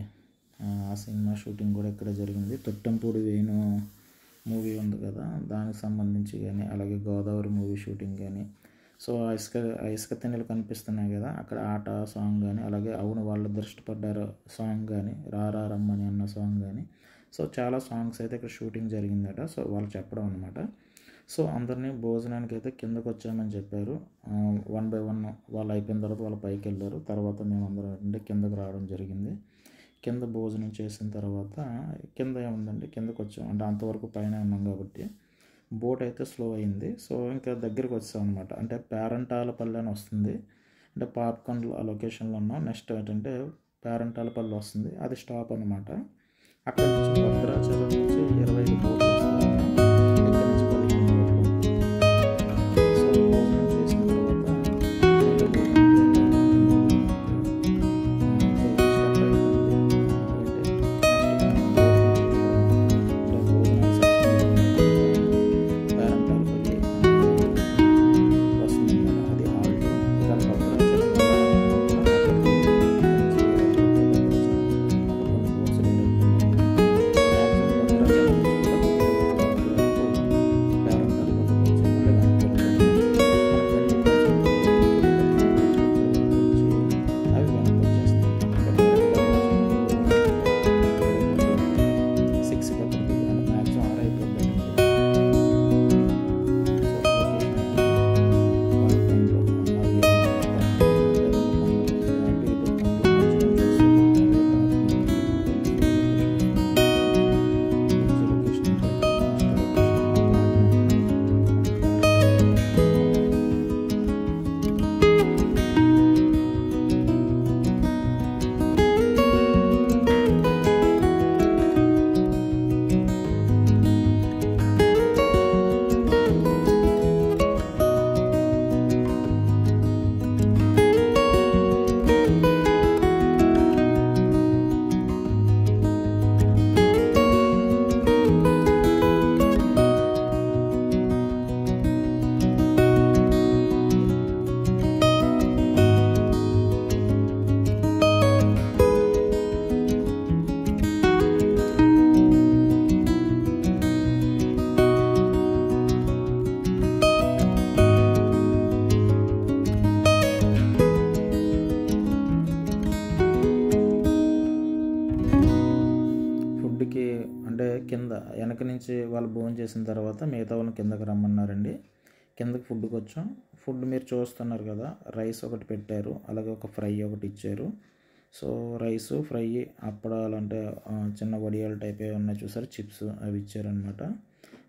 ఆ సినిమా షూటింగ్ కూడా ఇక్కడ జరిగింది. తొట్టంపూడి వేణు మూవీ ఉంది కదా, దానికి సంబంధించి కానీ, అలాగే గోదావరి మూవీ షూటింగ్ కానీ. సో ఇసుక తిన్నెలు కనిపిస్తున్నాయి కదా, అక్కడ ఆట సాంగ్ కానీ, అలాగే అవును వాళ్ళు దృష్టపడ్డారు సాంగ్ కానీ, రారా రమ్మని అన్న సాంగ్ కానీ. సో చాలా సాంగ్స్ అయితే ఇక్కడ షూటింగ్ జరిగిందట. సో వాళ్ళు చెప్పడం అనమాట. సో అందరినీ భోజనానికి అయితే కిందకు వచ్చామని చెప్పారు. 1 by 1 వాళ్ళు అయిపోయిన తర్వాత వాళ్ళు పైకి వెళ్ళారు. తర్వాత మేము అందరం అంటే కిందకు రావడం జరిగింది. కింద భోజనం చేసిన తర్వాత కింద ఏముందండి, కిందకు వచ్చాం. అంటే అంతవరకు పైన ఉన్నాం కాబట్టి బోట్ అయితే స్లో అయింది. సో ఇంకా దగ్గరికి వచ్చాం అనమాట. అంటే పేరంటాలపల్లి అని వస్తుంది, అంటే పాపికొండలు ఆ లొకేషన్లో ఉన్నాం. నెక్స్ట్ ఏంటంటే పేరంటాలపల్లి వస్తుంది, అది స్టాప్ అనమాట. అక్కడ నుంచి భద్రాచలం నుంచి 25 బోట్లు వస్తాయి. ఇక్కడ నుంచి 15 బోట్లు. సో భోజనం చేసిన తర్వాత కింద వెనక నుంచి వాళ్ళు భోజనం చేసిన తర్వాత మిగతా వాళ్ళని కిందకి రమ్మన్నారండి. కిందకి ఫుడ్కి వచ్చాం. ఫుడ్ మీరు చూస్తున్నారు కదా, రైస్ ఒకటి పెట్టారు, అలాగే ఒక ఫ్రై ఒకటి ఇచ్చారు. సో రైసు, ఫ్రై, అప్పడాలు అంటే చిన్న వడియాల టైప్ ఉన్నాయి చూసారు, చిప్స్ అవి ఇచ్చారనమాట.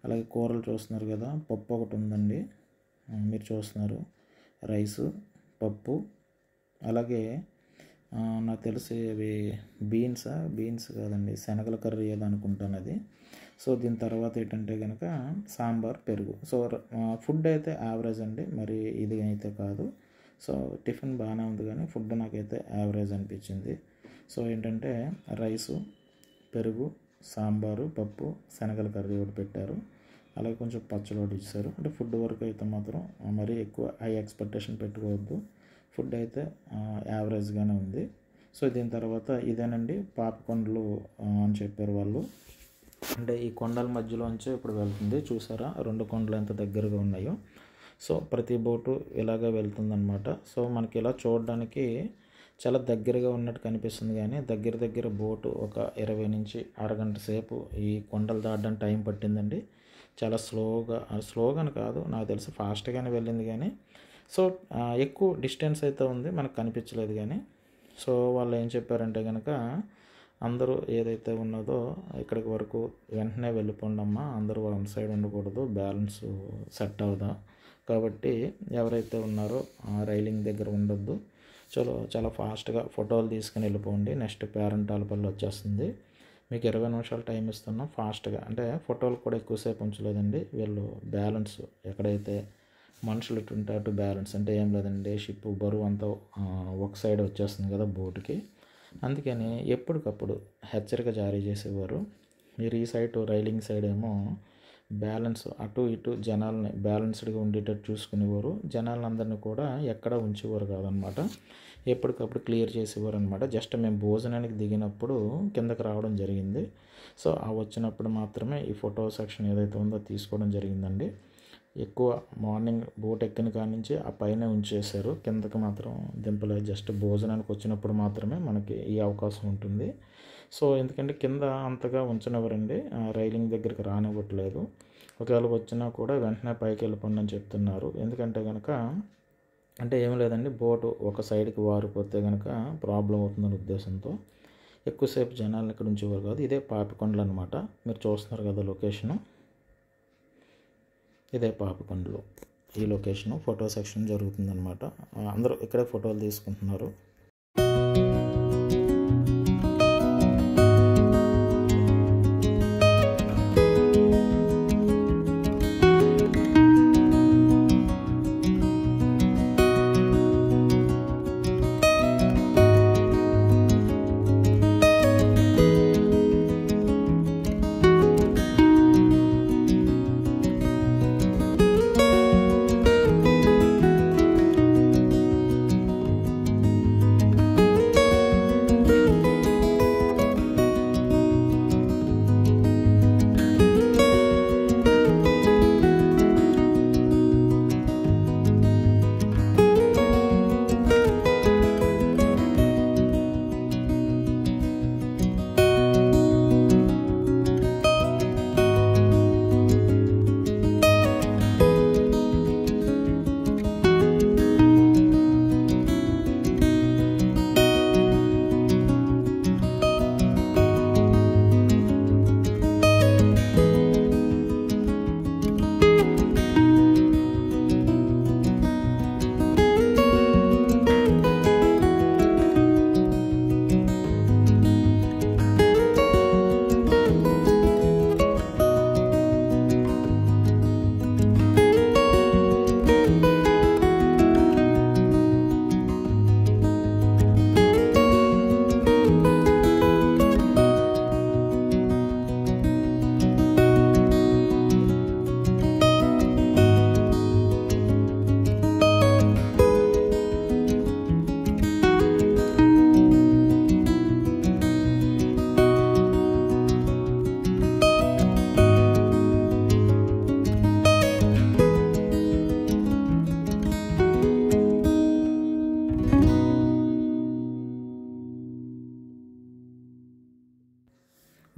అలాగే కూరలు చూస్తున్నారు కదా, పప్పు ఒకటి ఉందండి మీరు చూస్తున్నారు, రైసు, పప్పు, అలాగే నాకు తెలిసి అవి బీన్స్ కాదండి, శనగల కర్రీ ఏదో అనుకుంటాను అది. సో దీని తర్వాత ఏంటంటే కనుక సాంబార్, పెరుగు. సో ఫుడ్ అయితే యావరేజ్ అండి, మరి ఇది అయితే కాదు. సో టిఫిన్ బాగానే ఉంది కానీ ఫుడ్ నాకైతే యావరేజ్ అనిపించింది. సో ఏంటంటే రైసు, పెరుగు, సాంబారు, పప్పు, శనగల కర్రీ ఒకటి పెట్టారు, అలాగే కొంచెం పచ్చడి ఒకటి ఇచ్చారు. అంటే ఫుడ్ వరకు అయితే మాత్రం మరీ ఎక్కువ హై ఎక్స్పెక్టేషన్ పెట్టుకోవద్దు. ఫుడ్ అయితే యావరేజ్గానే ఉంది. సో దీని తర్వాత ఇదేనండి పాపికొండలు అని చెప్పారు వాళ్ళు. అంటే ఈ కొండల మధ్యలోంచి ఇప్పుడు వెళ్తుంది. చూసారా 2 కొండలు ఎంత దగ్గరగా ఉన్నాయో. సో ప్రతి బోటు ఇలాగే వెళ్తుందన్నమాట. సో మనకి ఇలా చూడడానికి చాలా దగ్గరగా ఉన్నట్టు కనిపిస్తుంది, కానీ దగ్గర బోటు ఒక 20 నుంచి అరగంట సేపు ఈ కొండలు దాటడానికి టైం పట్టిందండి. చాలా స్లోగాని కాదు, నాకు తెలిసి ఫాస్ట్గానే వెళ్ళింది, కానీ సో ఎక్కువ డిస్టెన్స్ అయితే ఉంది, మనకు కనిపించలేదు. కానీ సో వాళ్ళు ఏం చెప్పారంటే కనుక అందరూ ఏదైతే ఉన్నదో ఇక్కడికి వరకు వెంటనే వెళ్ళిపోండమ్మా, అందరూ వన్ సైడ్ ఉండకూడదు, బ్యాలెన్స్ సెట్ అవుదా, కాబట్టి ఎవరైతే ఉన్నారో రైలింగ్ దగ్గర ఉండొద్దు, చాలా ఫాస్ట్గా ఫోటోలు తీసుకుని వెళ్ళిపోండి, నెక్స్ట్ పేరంటాలపల్లి వచ్చేస్తుంది, మీకు 20 నిమిషాలు టైం ఇస్తున్నాం ఫాస్ట్గా. అంటే ఫోటోలు కూడా ఎక్కువసేపు ఉంచలేదండి వీళ్ళు. బ్యాలెన్స్ ఎక్కడైతే మనుషులు ఇటు ఉంటే అటు బ్యాలెన్స్ అంటే ఏం లేదండి, షిప్ బరువు అంతా ఒక సైడ్ వచ్చేస్తుంది కదా బోటుకి, అందుకని ఎప్పటికప్పుడు హెచ్చరిక జారీ చేసేవారు. మీరు ఈ సైడ్ రైలింగ్ సైడ్ ఏమో బ్యాలెన్స్ అటు ఇటు జనాల్ని బ్యాలెన్స్డ్గా ఉండేటట్టు చూసుకునేవారు. జనాలందరినీ కూడా ఎక్కడ ఉంచేవారు కాదనమాట, ఎప్పటికప్పుడు క్లియర్ చేసేవారు అనమాట. జస్ట్ మేము భోజనానికి దిగినప్పుడు కిందకి రావడం జరిగింది. సో ఆ వచ్చినప్పుడు మాత్రమే ఈ ఫోటో సెక్షన్ ఏదైతే ఉందో తీసుకోవడం జరిగిందండి. ఎక్కువ మార్నింగ్ బోట్ ఎక్కిన కాడి నుంచి ఆ పైన ఉంచేశారు, కిందకి మాత్రం దింపలేదు. జస్ట్ భోజనానికి వచ్చినప్పుడు మాత్రమే మనకి ఈ అవకాశం ఉంటుంది. సో ఎందుకంటే కింద అంతగా ఉంచనివ్వరండి, రైలింగ్ దగ్గరికి రానివ్వట్లేదు. ఒకవేళ వచ్చినా కూడా వెంటనే పైకి వెళ్ళిపోండి అని చెప్తున్నారు. ఎందుకంటే కనుక అంటే ఏం లేదండి, బోటు ఒక సైడ్కి వారిపోతే కనుక ప్రాబ్లం అవుతుందనే ఉద్దేశంతో ఎక్కువసేపు జనాలను ఇక్కడ ఉంచేవారు కాదు. ఇదే పాపికొండలు అనమాట, మీరు చూస్తున్నారు కదా లొకేషను, ఇదే పాపికొండలు. ఈ లొకేషను ఫోటో సెక్షన్ జరుగుతుందన్నమాట. అందరూ ఇక్కడే ఫోటోలు తీసుకుంటున్నారు.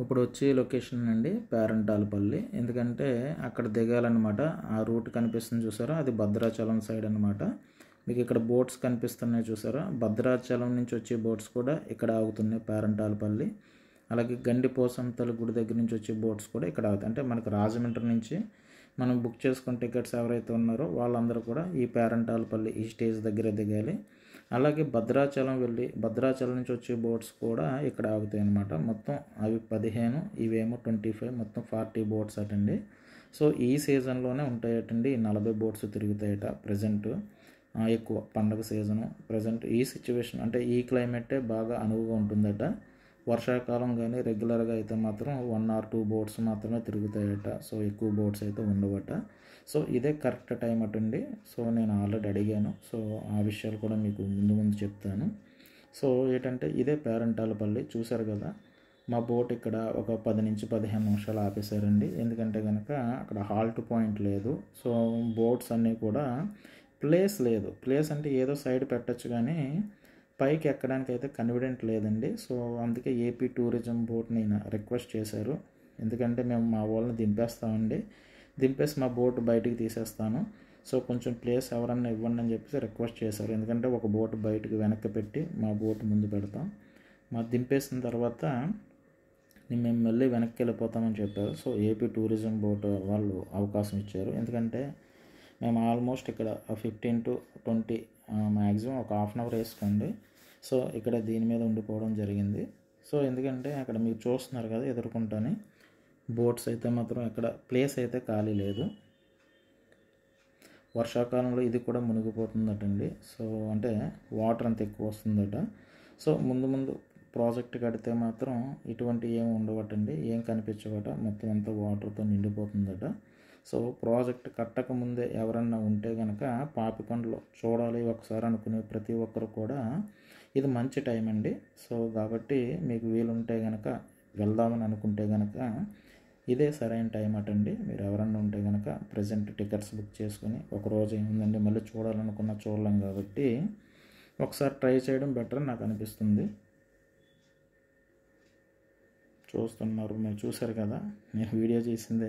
ఇప్పుడు వచ్చే లొకేషన్ అండి పేరంటాలపల్లి. ఎందుకంటే అక్కడ దిగాలన్నమాట. ఆ రూట్ కనిపిస్తుంది చూసారా, అది భద్రాచలం సైడ్ అనమాట. మీకు ఇక్కడ బోట్స్ కనిపిస్తున్నాయి చూసారా, భద్రాచలం నుంచి వచ్చే బోట్స్ కూడా ఇక్కడ ఆగుతున్నాయి పేరంటాలపల్లి. అలాగే గండిపోసంతల గుడి దగ్గర నుంచి వచ్చే బోట్స్ కూడా ఇక్కడ ఆగుతాయి. అంటే మనకు రాజమండ్రి నుంచి మనం బుక్ చేసుకున్న టికెట్స్ ఎవరైతే ఉన్నారో వాళ్ళందరూ కూడా ఈ పేరంటాలపల్లి ఈ స్టేజ్ దగ్గర దిగాలి. అలాగే భద్రాచలం వెళ్ళి భద్రాచలం నుంచి వచ్చే బోట్స్ కూడా ఇక్కడ ఆగుతాయి అన్నమాట. మొత్తం అవి 15, ఇవేమో 25, మొత్తం 40 బోట్స్ అటండి. సో ఈ సీజన్లోనే ఉంటాయటండి, 40 బోట్స్ తిరుగుతాయట ప్రజెంట్. ఎక్కువ పండగ సీజను ప్రజెంట్ ఈ సిచ్యువేషన్ అంటే ఈ క్లైమేటే బాగా అనువుగా ఉంటుందట. వర్షాకాలం కానీ రెగ్యులర్గా అయితే మాత్రం 1 or 2 బోట్స్ మాత్రమే తిరుగుతాయట. సో ఎక్కువ బోట్స్ అయితే ఉండవట. సో ఇదే కరెక్ట్ టైం అటండి. సో నేను ఆల్రెడీ అడిగాను. సో ఆ విషయాలు కూడా మీకు ముందు చెప్తాను. సో ఏంటంటే ఇదే పేరంటాలపల్లి చూశారు కదా. మా బోట్ ఇక్కడ ఒక 10 నుంచి 15 నిమిషాలు ఆపేశారండి. ఎందుకంటే కనుక అక్కడ హాల్ట్ పాయింట్ లేదు. సో బోట్స్ అన్నీ కూడా ప్లేస్ లేదు. ప్లేస్ అంటే ఏదో సైడ్ పెట్టచ్చు కానీ పైకి ఎక్కడానికి అయితే కన్వీనియంట్ లేదండి. సో అందుకే ఏపీ టూరిజం బోట్ని రిక్వెస్ట్ చేశారు. ఎందుకంటే మేము మా వాళ్ళని దింపేస్తామండి. దింపేసి మా బోట్ బయటికి తీసేస్తాను. సో కొంచెం ప్లేస్ ఎవరన్నా ఇవ్వండి అని చెప్పేసి రిక్వెస్ట్ చేశారు. ఎందుకంటే ఒక బోట్ బయటకు వెనక్కి పెట్టి మా బోట్ ముందు పెడతాం. మా దింపేసిన తర్వాత మేము మళ్ళీ వెనక్కి వెళ్ళిపోతామని చెప్పారు. సో ఏపీ టూరిజం బోట్ వాళ్ళు అవకాశం ఇచ్చారు. ఎందుకంటే మేము ఆల్మోస్ట్ ఇక్కడ 15 to 20 మ్యాక్సిమం ఒక హాఫ్ అన్ అవర్ వేసుకోండి. సో ఇక్కడ దీని మీద ఉండిపోవడం జరిగింది. సో ఎందుకంటే అక్కడ మీరు చూస్తున్నారు కదా ఎదుర్కొంటానే బోట్స్ అయితే మాత్రం ఇక్కడ ప్లేస్ అయితే ఖాళీ లేదు. వర్షాకాలంలో ఇది కూడా మునిగిపోతుందటండి. సో అంటే వాటర్ అంత ఎక్కువ వస్తుందట. సో ముందు ప్రాజెక్ట్ కడితే మాత్రం ఇటువంటి ఏమి ఉండవటండి, ఏం కనిపించవట, మొత్తం అంతా వాటర్తో నిండిపోతుందట. సో ప్రాజెక్ట్ కట్టక ముందే ఎవరన్నా ఉంటే కనుక పాపికొండలో చూడాలి ఒకసారి అనుకునే ప్రతి ఒక్కరు కూడా ఇది మంచి టైం అండి. సో కాబట్టి మీకు వీలుంటే కనుక వెళ్దామని అనుకుంటే కనుక ఇదే సరైన టైం అటండి. మీరు ఎవరన్నా ఉంటే కనుక ప్రజెంట్ టికెట్స్ బుక్ చేసుకుని ఒకరోజు ఏముందండి మళ్ళీ చూడాలనుకున్న చూడలేం కాబట్టి ఒకసారి ట్రై చేయడం బెటర్ నాకు అనిపిస్తుంది. చూస్తున్నారు మీరు, చూసారు కదా నేను వీడియో చేసిందే,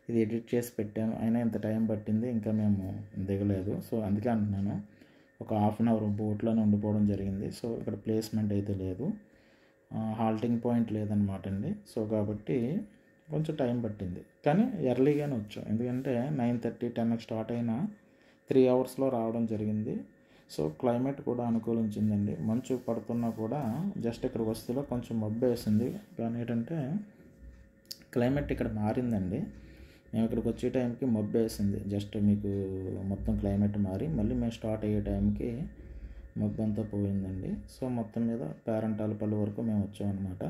ఇది ఎడిట్ చేసి పెట్టాను. అయినా ఇంత టైం పట్టింది, ఇంకా మేము దిగలేదు. సో అందుకే అంటున్నాను ఒక హాఫ్ అన్ అవర్ బోట్లోనే ఉండిపోవడం జరిగింది. సో ఇక్కడ ప్లేస్మెంట్ అయితే లేదు, హాల్టింగ్ పాయింట్ లేదనమాట అండి. సో కాబట్టి కొంచెం టైం పట్టింది, కానీ ఎర్లీగానే వచ్చాం. ఎందుకంటే 9:30, 10కి స్టార్ట్ అయినా 3 అవర్స్లో రావడం జరిగింది. సో క్లైమేట్ కూడా అనుకూలించిందండి. మంచు పడుతున్నా కూడా జస్ట్ ఇక్కడికి వస్తే కొంచెం మబ్బు వేసింది, కానీ ఏంటంటే క్లైమేట్ ఇక్కడ మారిందండి. మేము ఇక్కడికి వచ్చే టైంకి మబ్బు వేసింది, జస్ట్ మీకు మొత్తం క్లైమేట్ మారి మళ్ళీ మేము స్టార్ట్ అయ్యే టైంకి మబ్బు అంతా పోయిందండి. సో మొత్తం మీద పేరంటాలపల్లి వరకు మేము వచ్చామన్నమాట.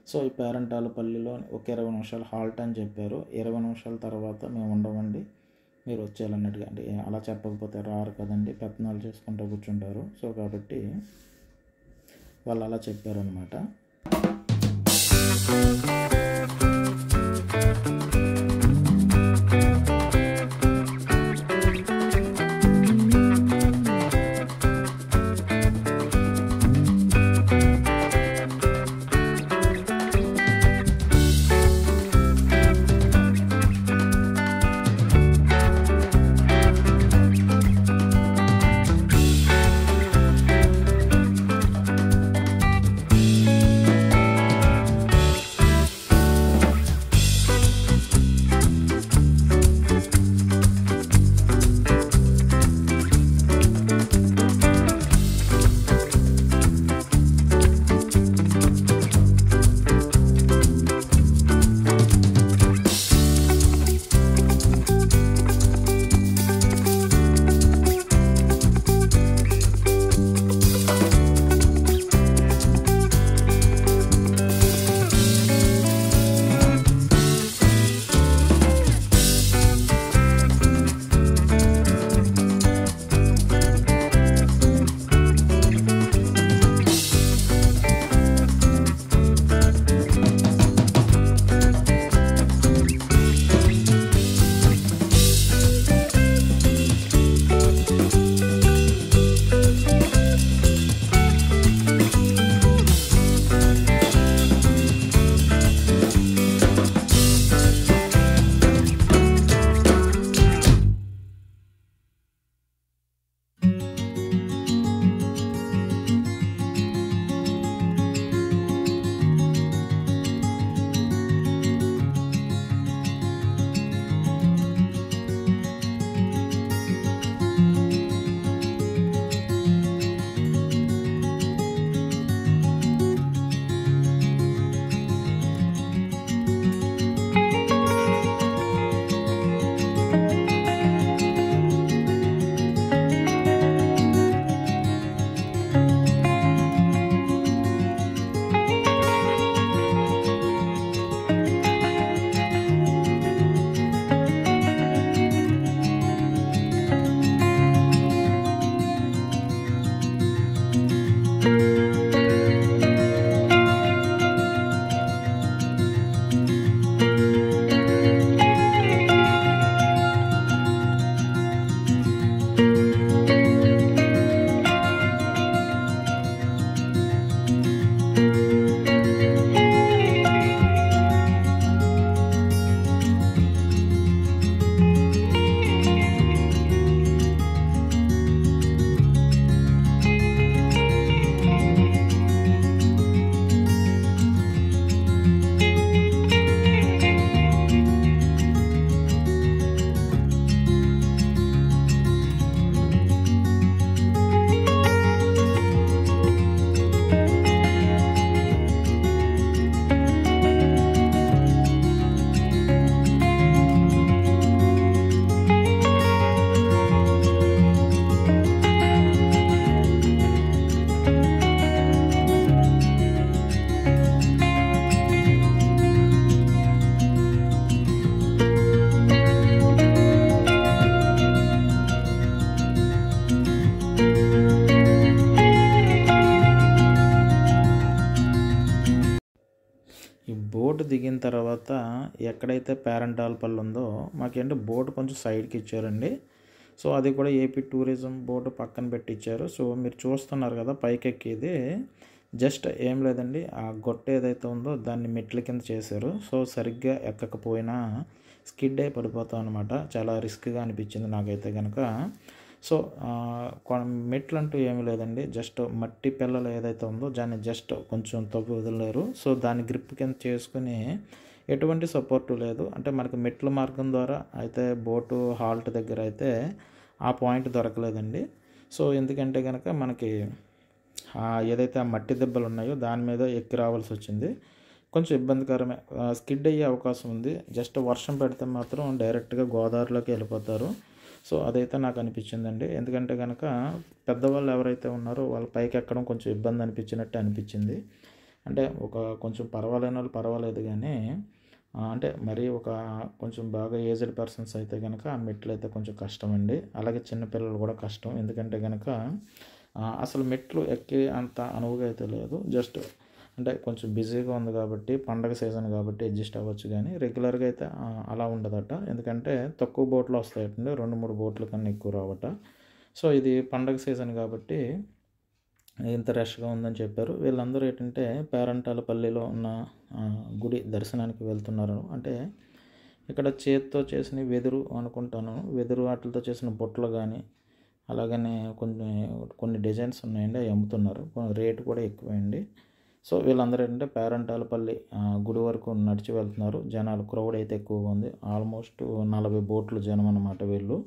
సో ఈ పేరంటాలపల్లిలో ఒక 20 నిమిషాలు హాల్ట్ అని చెప్పారు. 20 నిమిషాల తర్వాత మేము ఉండమండి, మీరు వచ్చేయాలన్నట్టుగా. అంటే అలా చెప్పకపోతే రారు కదండి, పెత్తనాలు చేసుకుంటూ కూర్చుంటారు. సో కాబట్టి వాళ్ళు అలా చెప్పారనమాట. దిగిన తర్వాత ఎక్కడైతే పేరంటాలపల్లి ఉందో మాకేంటి బోట్ కొంచెం సైడ్కి ఇచ్చారండి. సో అది కూడా ఏపీ టూరిజం బోర్డు పక్కన పెట్టించారు. సో మీరు చూస్తున్నారు కదా పైకి ఎక్కేది జస్ట్ ఏం లేదండి, ఆ గొట్ట ఏదైతే ఉందో దాన్ని మెట్ల కింద చేశారు. సో సరిగ్గా ఎక్కకపోయినా స్కిడ్ అయి పడిపోతాం అనమాట. చాలా రిస్క్గా అనిపించింది నాకైతే కనుక. సో మెట్లు అంటూ ఏమీ లేదండి, జస్ట్ మట్టి పిల్లలు ఏదైతే ఉందో దాన్ని జస్ట్ కొంచెం తగ్గు వదిలేరు. సో దాన్ని గ్రిప్ కింద చేసుకుని ఎటువంటి సపోర్టు లేదు. అంటే మనకి మెట్ల మార్గం ద్వారా అయితే బోటు హాల్ట్ దగ్గర అయితే ఆ పాయింట్ దొరకలేదండి. సో ఎందుకంటే కనుక మనకి ఏదైతే ఆ మట్టి దెబ్బలు ఉన్నాయో దాని మీద ఎక్కి రావాల్సి వచ్చింది. కొంచెం ఇబ్బందికరమే, స్కిడ్ అయ్యే అవకాశం ఉంది. జస్ట్ వర్షం పెడితే మాత్రం డైరెక్ట్గా గోదావరిలోకి వెళ్ళిపోతారు. సో అదైతే నాకు అనిపించిందండి. ఎందుకంటే కనుక పెద్దవాళ్ళు ఎవరైతే ఉన్నారో వాళ్ళ పైకి ఎక్కడం కొంచెం ఇబ్బంది అనిపించినట్టు అనిపించింది. అంటే కొంచెం పర్వాలేని వాళ్ళు పర్వాలేదు, కానీ అంటే మరీ కొంచెం బాగా ఏజ్డ్ పర్సన్స్ అయితే కనుక ఆ మెట్లు అయితే కొంచెం కష్టం అండి. అలాగే చిన్నపిల్లలు కూడా కష్టం. ఎందుకంటే కనుక అసలు మెట్లు ఎక్కే అంత అనువుగా అయితే లేదు. జస్ట్ అంటే కొంచెం బిజీగా ఉంది కాబట్టి, పండగ సీజన్ కాబట్టి అడ్జస్ట్ అవ్వచ్చు, కానీ రెగ్యులర్గా అయితే అలా ఉండదట. ఎందుకంటే తక్కువ బోట్లు వస్తాయటండి, 2-3 బోట్ల కన్నా ఎక్కువ రావట. సో ఇది పండగ సీజన్ కాబట్టి ఇంత రష్గా ఉందని చెప్పారు. వీళ్ళందరూ ఏంటంటే పేరంటాలపల్లిలో ఉన్న గుడి దర్శనానికి వెళ్తున్నారు. అంటే ఇక్కడ చేతితో చేసిన వెదురు అనుకుంటాను, వెదురు వాటితో చేసిన బొట్టలు కానీ అలాగనే కొన్ని డిజైన్స్ ఉన్నాయండి, అవి అమ్ముతున్నారు. రేటు కూడా ఎక్కువండి. సో వీళ్ళందరూ ఏంటంటే పేరంటాలపల్లి గుడి వరకు నడిచి వెళ్తున్నారు. జనాలు క్రౌడ్ అయితే ఎక్కువగా ఉంది. ఆల్మోస్ట్ 40 బోట్లు జనం అన్నమాట వీళ్ళు.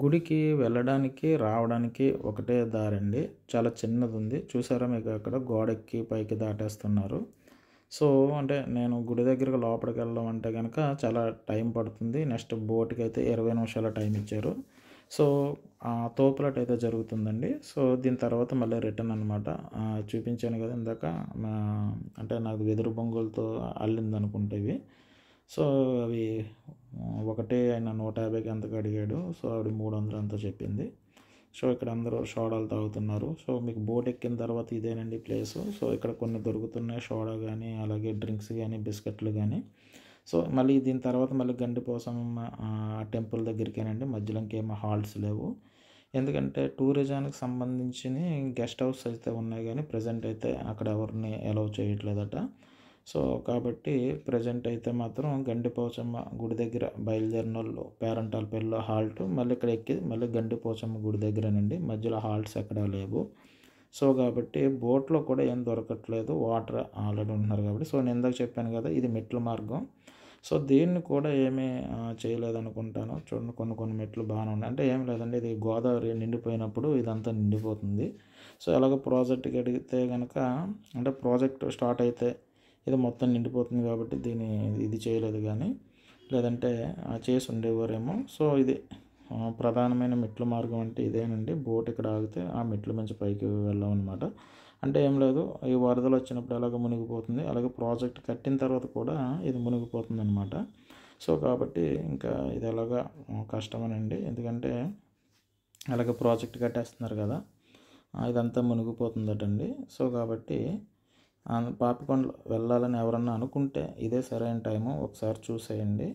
గుడికి వెళ్ళడానికి రావడానికి ఒకటే దారండి, చాలా చిన్నది ఉంది. చూసారా మీకు అక్కడ గోడెక్కి పైకి దాటేస్తున్నారు. సో అంటే నేను గుడి దగ్గరకు లోపలికి వెళ్ళడం అంటే కనుక చాలా టైం పడుతుంది. నెక్స్ట్ బోట్కి అయితే 20 నిమిషాల టైం ఇచ్చారు. సో తోపులాట అయితే జరుగుతుందండి. సో దీని తర్వాత మళ్ళీ రిటర్న్ అనమాట. చూపించాను కదా ఇందాక, అంటే నాకు వెదురు బొంగులతో అల్లింది అనుకుంటే ఇవి. సో అవి ఒకటే ఆయన 150కి ఎంతకు అడిగాడు. సో ఆవిడ 300 అంతా చెప్పింది. సో ఇక్కడ అందరూ సోడాలు తాగుతున్నారు. సో మీకు బోట్ ఎక్కిన తర్వాత ఇదేనండి ప్లేసు. సో ఇక్కడ కొన్ని దొరుకుతున్నాయి, సోడా కానీ అలాగే డ్రింక్స్ కానీ బిస్కెట్లు కానీ. సో మళ్ళీ దీని తర్వాత మళ్ళీ గండిపోసమ్మ టెంపుల్ దగ్గరికేనండి. మధ్యలో ఇంకేమో హాల్ట్స్ లేవు. ఎందుకంటే టూరిజానికి సంబంధించిన గెస్ట్ హౌస్ అయితే ఉన్నాయి, కానీ ప్రజెంట్ అయితే అక్కడ ఎవరిని అలౌ చేయట్లేదట. సో కాబట్టి ప్రజెంట్ అయితే మాత్రం గండిపోచమ్మ గుడి దగ్గర బయలుదేరిన వాళ్ళు పేరంటాలపల్లిలో హాల్ట్, మళ్ళీ ఇక్కడ ఎక్కి మళ్ళీ గండిపోచమ్మ గుడి దగ్గరేనండి. మధ్యలో హాల్ట్స్ ఎక్కడా లేవు. సో కాబట్టి బోట్లో కూడా ఏం దొరకట్లేదు, వాటర్ ఆల్రెడీ ఉంటున్నారు కాబట్టి. సో నేను ఇందాక చెప్పాను కదా ఇది మెట్ల మార్గం. సో దీన్ని కూడా ఏమీ చేయలేదనుకుంటాను. చూడండి కొన్ని మెట్లు బాగానే ఉన్నాయి. అంటే ఏం లేదండి, ఇది గోదావరి నిండిపోయినప్పుడు ఇదంతా నిండిపోతుంది. సో ఎలాగో ప్రాజెక్ట్కి అడిగితే కనుక, అంటే ప్రాజెక్ట్ స్టార్ట్ అయితే ఇది మొత్తం నిండిపోతుంది కాబట్టి ఇది చేయలేదు. కానీ లేదంటే చేసి ఉండేవారేమో. సో ఇది ప్రధానమైన మెట్ల మార్గం అంటే ఇదేనండి. బోట్ ఇక్కడ ఆగితే ఆ మెట్ల నుంచి పైకి వెళ్ళామన్నమాట. అంటే ఏం లేదు, ఈ వరదలు వచ్చినప్పుడు ఎలాగ మునిగిపోతుంది, అలాగే ప్రాజెక్ట్ కట్టిన తర్వాత కూడా ఇది మునిగిపోతుంది అనమాట. సో కాబట్టి ఇంకా ఇది ఎలాగా కష్టమేనండి, ఎందుకంటే అలాగే ప్రాజెక్ట్ కట్టేస్తున్నారు కదా, ఇదంతా మునిగిపోతుందటండి. సో కాబట్టి పాపికొండలు వెళ్ళాలని ఎవరన్నా అనుకుంటే ఇదే సరైన టైము, ఒకసారి చూసేయండి.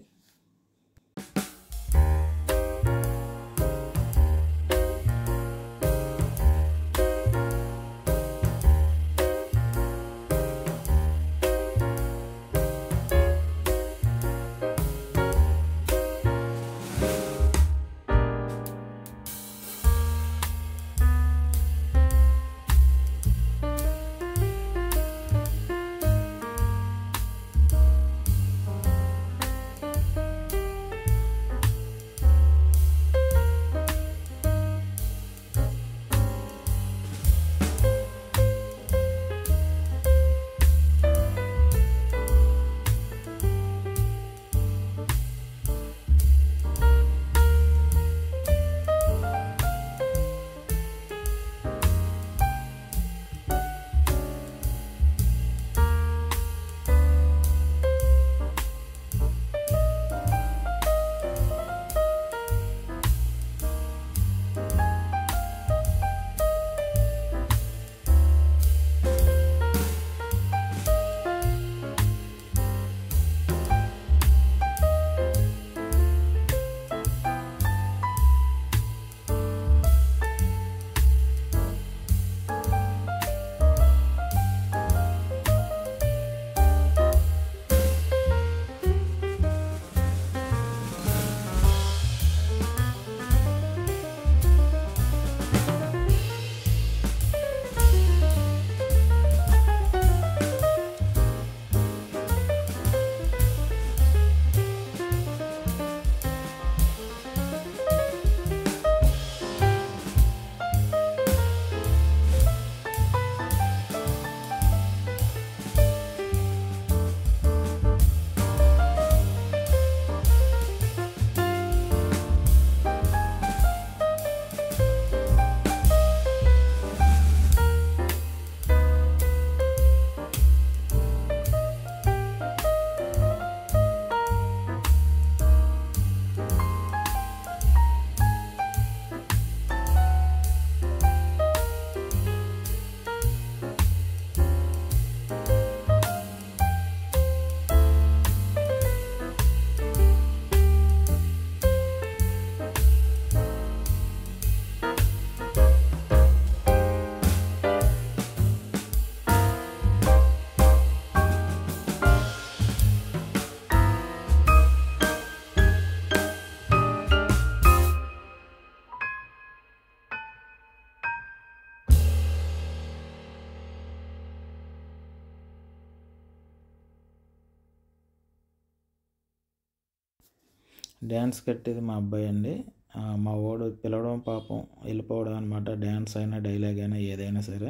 డ్యాన్స్ కట్టేది మా అబ్బాయి అండి. మా వాడు పిలవడం పాపం వెళ్ళిపోవడం అనమాట. డ్యాన్స్ అయినా డైలాగ్ అయినా ఏదైనా సరే.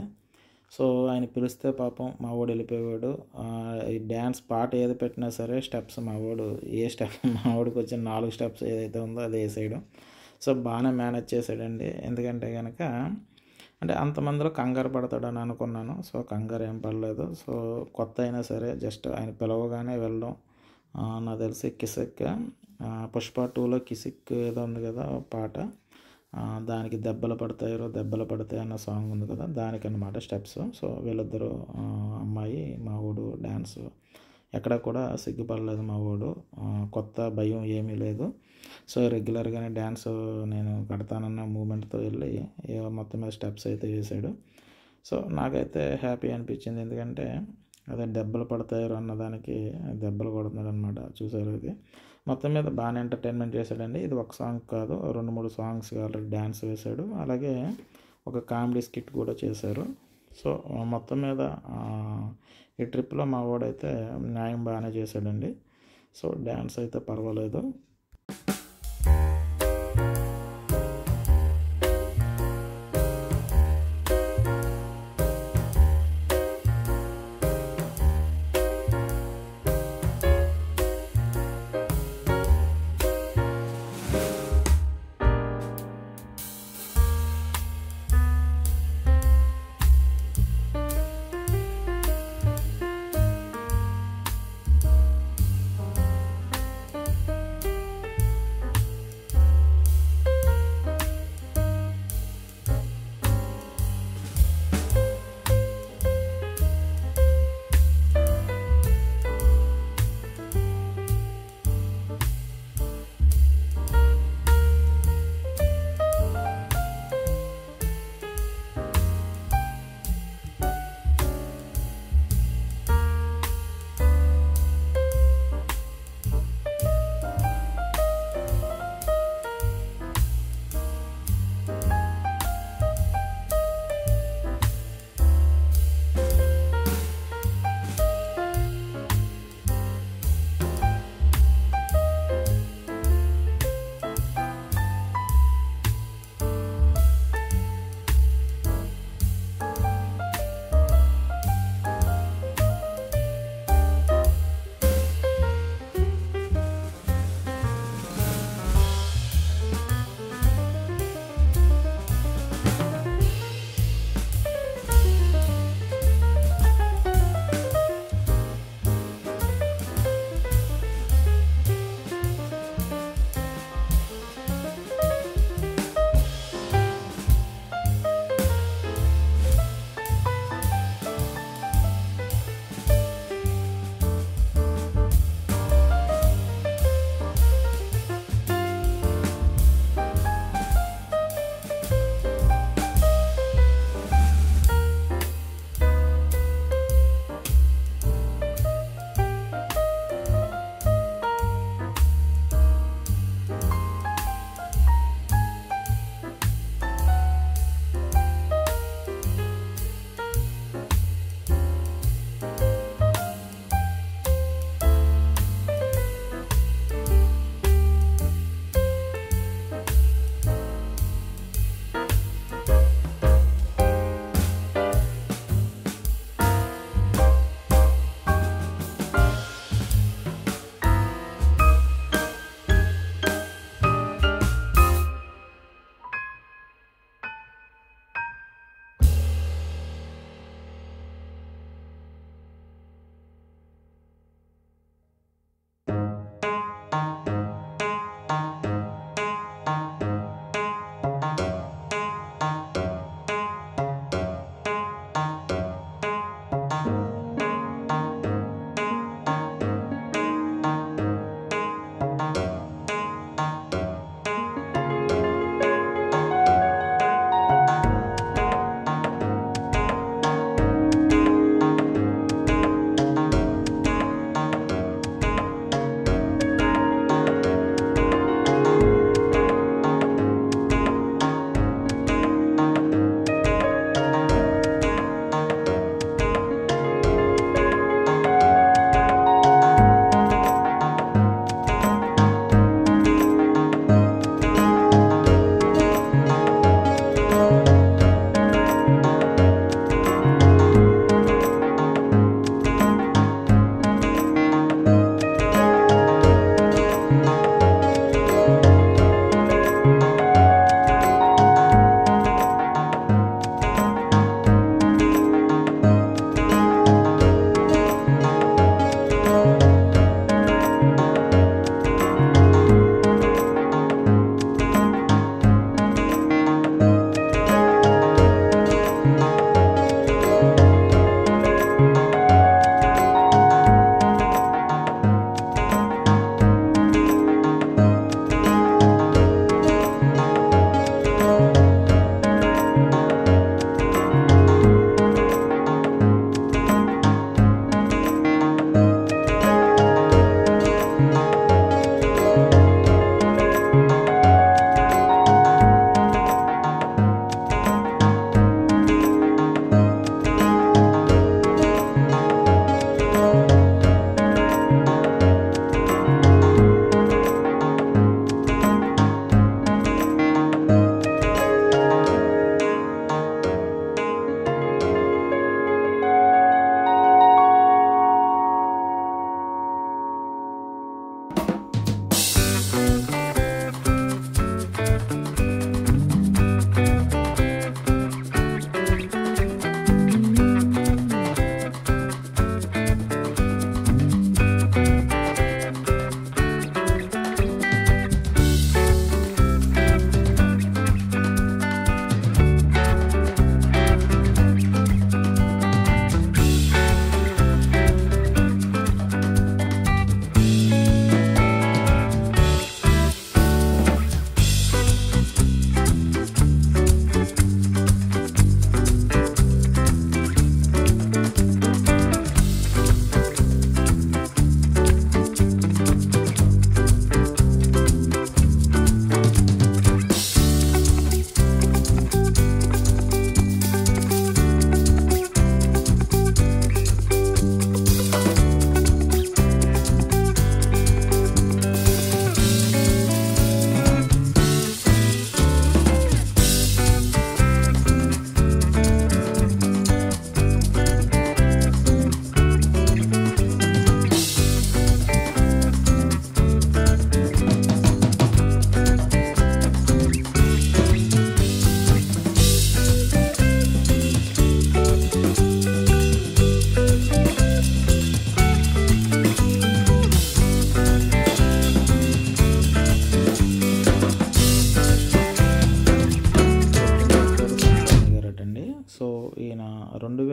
సో ఆయన పిలిస్తే పాపం మా వాడు వెళ్ళిపోయేవాడు. ఈ డ్యాన్స్ పాట ఏది పెట్టినా సరే స్టెప్స్ మా వాడికి వచ్చిన 4 స్టెప్స్ ఏదైతే ఉందో అది వేసేయడం. సో బాగానే మేనేజ్ చేసాడండి. ఎందుకంటే కనుక అంటే అంతమందిలో కంగారు పడతాడని అనుకున్నాను. సో కంగారు ఏం పడలేదు. సో కొత్త అయినా సరే జస్ట్ ఆయన పిలవగానే వెళ్ళడం. నాకు తెలిసి కిసిక్ పుష్ప 2లో కిసిక్ ఏదో ఉంది కదా పాట, దానికి దెబ్బలు పడతాయి అన్న సాంగ్ ఉంది కదా, దానికన్నమాట స్టెప్స్. సో వీళ్ళిద్దరూ అమ్మాయి మా వాడు డ్యాన్స్ ఎక్కడ కూడా సిగ్గుపడలేదు. మా వాడు కొత్త భయం ఏమీ లేదు. సో రెగ్యులర్గానే డ్యాన్స్ నేను కడతానన్న మూమెంట్తో వెళ్ళి మొత్తం మీద స్టెప్స్ అయితే వేసాడు. సో నాకైతే హ్యాపీ అనిపించింది. ఎందుకంటే అదే దెబ్బలు పడతారు అన్నదానికి దెబ్బలు కొడుతున్నాడు అనమాట. చూసారు, ఇది మొత్తం మీద బాగానే ఎంటర్టైన్మెంట్ చేశాడండి. ఇది ఒక సాంగ్ కాదు, 2-3 సాంగ్స్ ఆల్రెడీ డ్యాన్స్ వేశాడు. అలాగే ఒక కామెడీ స్కిట్ కూడా చేశారు. సో మొత్తం మీద ఈ ట్రిప్లో మా వాడైతే న్యాయం బాగానే చేశాడండి. సో డ్యాన్స్ అయితే పర్వాలేదు.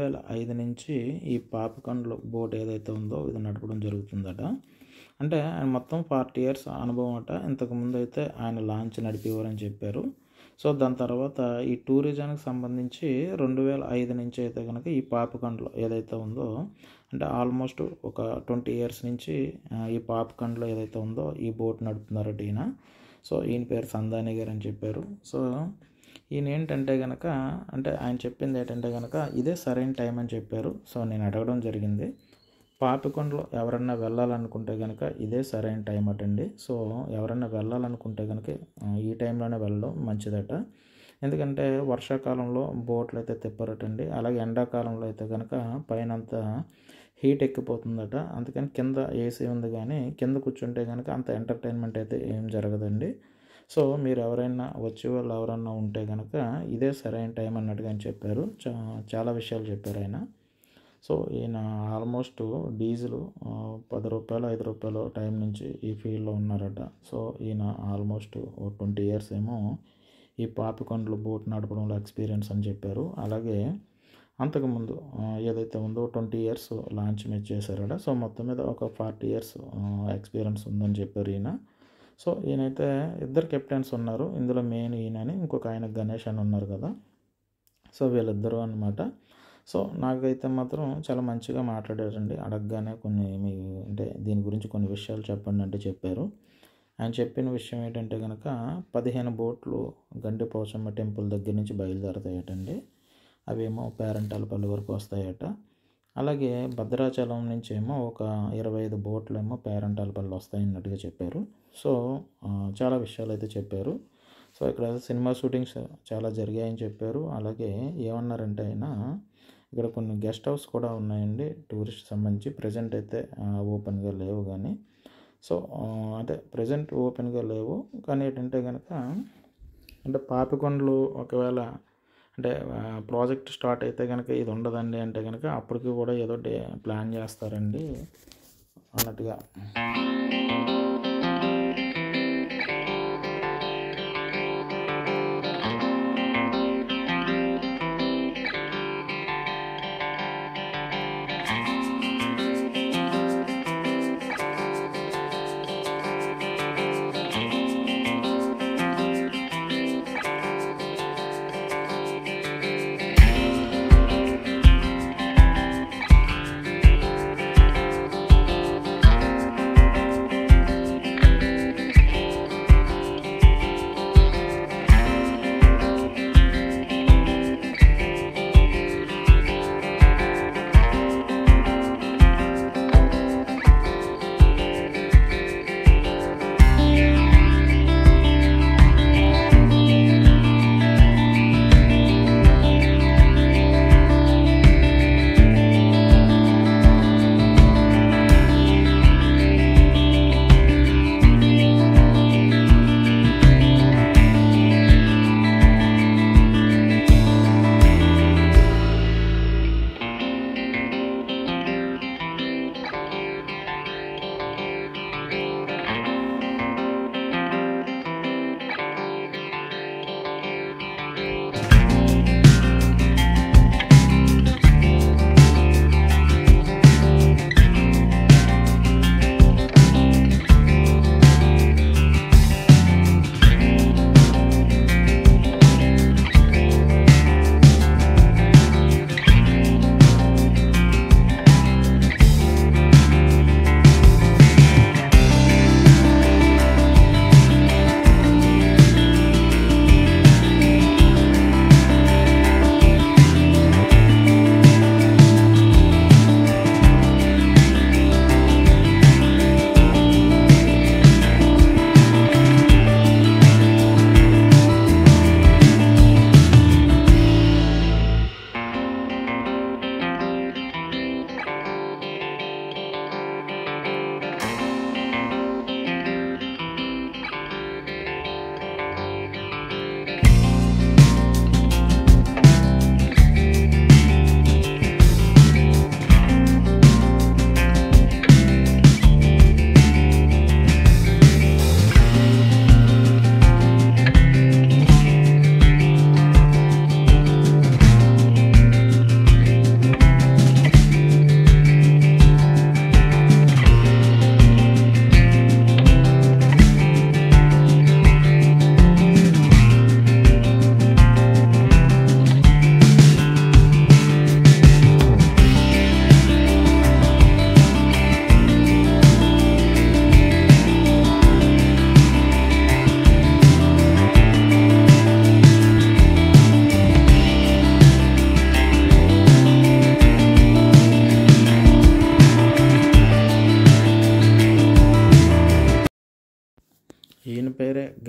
2005 నుంచి ఈ పాపికొండలు బోట్ ఏదైతే ఉందో ఇది నడపడం జరుగుతుందట. అంటే ఆయన మొత్తం 40 ఇయర్స్ అనుభవం అట. ఇంతకుముందు అయితే ఆయన లాంచ్ నడిపేవారని చెప్పారు. సో దాని తర్వాత ఈ టూరిజానికి సంబంధించి 2005 నుంచి అయితే కనుక ఈ పాపికొండలు ఏదైతే ఉందో అంటే ఆల్మోస్ట్ ఒక 20 ఇయర్స్ నుంచి ఈ పాపికొండలు ఏదైతే ఉందో ఈ బోట్ నడుపుతున్నారట ఈయన. సో ఈయన పేరు సందాని గారు అని చెప్పారు. సో ఈయన ఏంటంటే కనుక అంటే ఆయన చెప్పింది ఏంటంటే కనుక ఇదే సరైన టైం అని చెప్పారు. సో నేను అడగడం జరిగింది. పాపికొండలు ఎవరన్నా వెళ్ళాలనుకుంటే కనుక ఇదే సరైన టైం అటండి. సో ఎవరన్నా వెళ్ళాలనుకుంటే కనుక ఈ టైంలోనే వెళ్ళడం మంచిదట. ఎందుకంటే వర్షాకాలంలో బోట్లు అయితే తిప్పరటండి. అలాగే ఎండాకాలంలో అయితే కనుక పైన అంతా హీట్ ఎక్కిపోతుందట. అందుకని కింద ఏసీ ఉంది కానీ కింద కూర్చుంటే కనుక అంత ఎంటర్టైన్మెంట్ అయితే ఏం జరగదండి. సో మీరు ఎవరైనా వచ్చే వాళ్ళు ఎవరన్నా ఉంటే కనుక ఇదే సరైన టైం అన్నట్టుగా అని చెప్పారు. చాలా విషయాలు చెప్పారు ఆయన. సో ఈయన ఆల్మోస్ట్ డీజిల్ 10 రూపాయలు 5 రూపాయలు టైం నుంచి ఈ ఫీల్డ్లో ఉన్నారట. సో ఈయన ఆల్మోస్ట్ 20 ఇయర్స్ ఏమో ఈ పాపికొండలు బోట్ నడపడంలో ఎక్స్పీరియన్స్ అని చెప్పారు. అలాగే అంతకుముందు ఏదైతే ఉందో 20 ఇయర్స్ లాంచ్ మీద చేశారట. సో మొత్తం మీద ఒక 40 ఇయర్స్ ఎక్స్పీరియన్స్ ఉందని చెప్పారు ఈయన. సో ఈయనైతే ఇద్దరు కెప్టెన్స్ ఉన్నారు. ఇందులో మెయిన్ ఈయనని ఇంకొక ఆయన గణేష్ అని ఉన్నారు కదా. సో వీళ్ళిద్దరూ అన్నమాట. సో నాకైతే మాత్రం చాలా మంచిగా మాట్లాడారండి. అడగగానే కొన్ని మీ అంటే దీని గురించి కొన్ని విషయాలు చెప్పండి అంటే చెప్పారు. ఆయన చెప్పిన విషయం ఏంటంటే కనుక 15 బోట్లు గండిపోచమ్మ టెంపుల్ దగ్గర నుంచి బయలుదేరతాయటండి. అవేమో పేరంటాలపల్లి వరకు వస్తాయట. అలాగే భద్రాచలం నుంచి ఏమో ఒక 25 బోట్లు ఏమో పేరంటాలపల్లి వస్తాయన్నట్టుగా చెప్పారు. సో చాలా విషయాలు అయితే చెప్పారు. సో ఇక్కడ సినిమా షూటింగ్స్ చాలా జరిగాయని చెప్పారు. అలాగే ఏమన్నారంటే ఆయన ఇక్కడ కొన్ని గెస్ట్ హౌస్ కూడా ఉన్నాయండి టూరిస్ట్ సంబంధించి. ప్రజెంట్ అయితే ఓపెన్గా లేవు కానీ సో అంటే ప్రజెంట్ ఓపెన్గా లేవు కానీ ఏంటంటే కనుక అంటే పాపికొండలు ఒకవేళ అంటే ప్రాజెక్ట్ స్టార్ట్ అయితే కనుక ఇది ఉండదండి అంటే కనుక అప్పటికి కూడా ఏదో ప్లాన్ చేస్తారండి అన్నట్టుగా.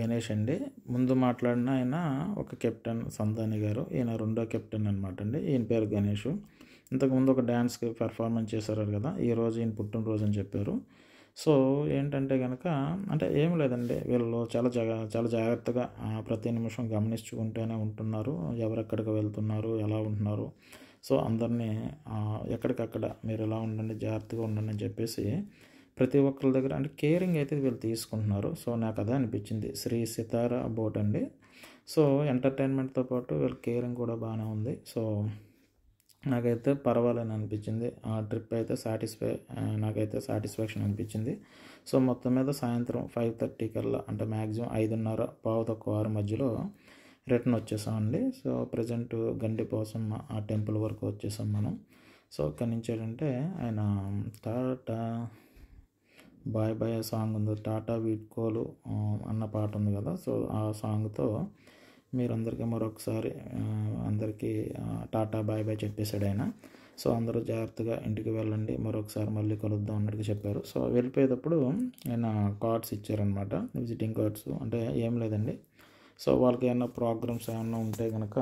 గణేష్ అండి. ముందు మాట్లాడిన ఆయన ఒక కెప్టెన్ సంతాని గారు, ఈయన రెండో కెప్టెన్ అనమాట అండి. ఈయన పేరు గణేష్. ఇంతకుముందు ఒక డ్యాన్స్కి పెర్ఫార్మెన్స్ చేశారు కదా, ఈరోజు ఈయన పుట్టినరోజు అని చెప్పారు. సో ఏంటంటే కనుక అంటే ఏం లేదండి, వీళ్ళు చాలా జాగ్రత్తగా ప్రతి నిమిషం గమనించుకుంటూనే ఉంటున్నారు. ఎవరెక్కడికి వెళ్తున్నారు, ఎలా ఉంటున్నారు, సో అందరినీ ఎక్కడికక్కడ మీరు ఎలా ఉండండి, జాగ్రత్తగా ఉండండి అని చెప్పేసి ప్రతి ఒక్కరి దగ్గర అంటే కేరింగ్ అయితే వీళ్ళు తీసుకుంటున్నారు. సో నాకు అదే అనిపించింది. శ్రీ సితార బోట్ అండి. సో ఎంటర్టైన్మెంట్తో పాటు వీళ్ళ కేరింగ్ కూడా బాగానే ఉంది. సో నాకైతే పర్వాలేని అనిపించింది. ఆ ట్రిప్ అయితే నాకైతే సాటిస్ఫాక్షన్ అనిపించింది. సో మొత్తం మీద సాయంత్రం 5:30 కల్లా అంటే మ్యాక్సిమం 5:30 5:15 మధ్యలో రిటర్న్ వచ్చేసామండి. సో ప్రజెంట్ గండిపోసమ్మ ఆ టెంపుల్ వరకు వచ్చేసాం మనం. సో అక్కడి నుంచి ఏంటంటే ఆయన టాటా బాయ్ బాయ్ సాంగ్ ఉంది, టాటా వీడ్కోలు అన్న పాట ఉంది కదా, సో ఆ సాంగ్తో మీరందరికీ మరొకసారి అందరికీ టాటా బాయ్ బాయ్ చెప్పేశాడు ఆయన. సో అందరూ జాగ్రత్తగా ఇంటికి వెళ్ళండి, మరొకసారి మళ్ళీ కలుద్దాం అన్నట్టుగా చెప్పారు. సో వెళ్ళిపోయేటప్పుడు ఆయన కార్డ్స్ ఇచ్చారనమాట, విజిటింగ్ కార్డ్స్. అంటే ఏం లేదండి, సో వాళ్ళకి ఏమైనా ప్రోగ్రామ్స్ ఏమైనా ఉంటే కనుక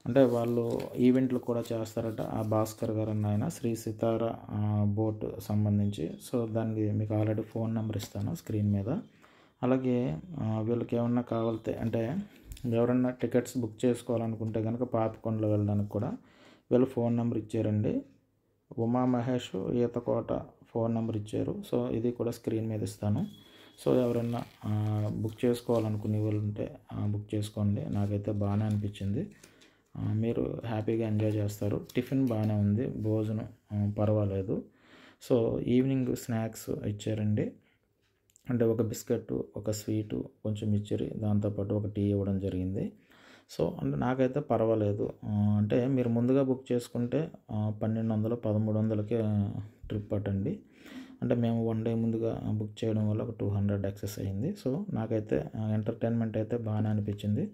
అంటే వాళ్ళు ఈవెంట్లు కూడా చేస్తారట. ఆ భాస్కర్ గారు అన్న ఆయన శ్రీ సితార బోట్ సంబంధించి. సో దానికి మీకు ఆల్రెడీ ఫోన్ నెంబర్ ఇస్తాను స్క్రీన్ మీద. అలాగే వీళ్ళకి ఏమన్నా కావాలితే అంటే ఎవరన్నా టికెట్స్ బుక్ చేసుకోవాలనుకుంటే కనుక పాపికొండలు వెళ్ళడానికి కూడా వీళ్ళు ఫోన్ నెంబర్ ఇచ్చారండి. ఉమా మహేష్ ఈతకోట ఫోన్ నెంబర్ ఇచ్చారు. సో ఇది కూడా స్క్రీన్ మీద ఇస్తాను. సో ఎవరన్నా బుక్ చేసుకోవాలనుకునే వాళ్ళు ఉంటే బుక్ చేసుకోండి. నాకైతే బాగానే అనిపించింది. మీరు హ్యాపీగా ఎంజాయ్ చేస్తారు. టిఫిన్ బాగానే ఉంది, భోజనం పర్వాలేదు. సో ఈవినింగ్ స్నాక్స్ ఇచ్చారండి. అంటే ఒక బిస్కెట్, ఒక స్వీటు, కొంచెం మిక్చర్, దాంతోపాటు ఒక టీ ఇవ్వడం జరిగింది. సో అంటే నాకైతే పర్వాలేదు. అంటే మీరు ముందుగా బుక్ చేసుకుంటే 1200 1300కే ట్రిప్ అటండి. అంటే మేము 1 డే ముందుగా బుక్ చేయడం వల్ల ఒక 200 ఎక్సెస్ అయింది. సో నాకైతే ఎంటర్టైన్మెంట్ అయితే బాగానే అనిపించింది.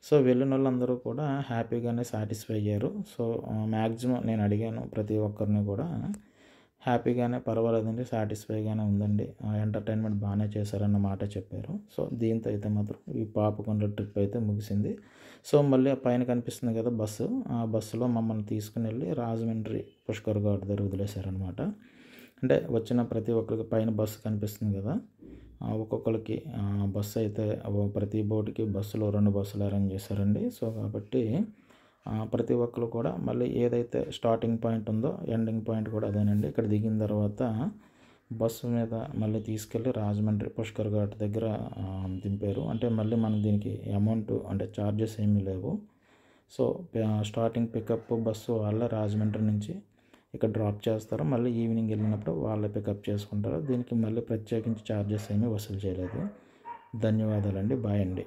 సో వెళ్ళిన వాళ్ళందరూ కూడా హ్యాపీగానే సాటిస్ఫై అయ్యారు. సో మ్యాక్సిమం నేను అడిగాను ప్రతి ఒక్కరిని కూడా హ్యాపీగానే, పర్వాలేదండి, సాటిస్ఫైగానే ఉందండి, ఎంటర్టైన్మెంట్ బాగానే చేశారన్న మాట చెప్పారు. సో దీంతో అయితే మాత్రం ఈ పాపికొండల ట్రిప్ అయితే ముగిసింది. సో మళ్ళీ పైన కనిపిస్తుంది కదా బస్సు, ఆ బస్సులో మమ్మల్ని తీసుకుని వెళ్ళి రాజమండ్రి పుష్కర్ ఘాట్ దగ్గర వదిలేశారనమాట. అంటే వచ్చిన ప్రతి ఒక్కరికి పైన బస్సు కనిపిస్తుంది కదా, ఒక్కొక్కరికి బస్సు అయితే ప్రతి బోటుకి బస్సులో 2 బస్సులు అరేంజ్ చేశారండి. సో కాబట్టి ప్రతి ఒక్కరు కూడా మళ్ళీ ఏదైతే స్టార్టింగ్ పాయింట్ ఉందో ఎండింగ్ పాయింట్ కూడా అదేనండి. ఇక్కడ దిగిన తర్వాత బస్సు మీద మళ్ళీ తీసుకెళ్ళి రాజమండ్రి పుష్కర్ ఘాట్ దగ్గర దింపారు. అంటే మళ్ళీ మనం దీనికి అమౌంట్ అంటే ఛార్జెస్ ఏమీ లేవు. సో స్టార్టింగ్ పికప్ బస్సు వాళ్ళే రాజమండ్రి నుంచి ఇక్కడ డ్రాప్ చేస్తారు. మళ్ళీ ఈవినింగ్ వెళ్ళినప్పుడు వాళ్ళే పికప్ చేసుకుంటారు. దీనికి మళ్ళీ ప్రత్యేకించి ఛార్జెస్ ఏమీ వసూలు చేయలేదు. ధన్యవాదాలండి. బాయ్ అండి.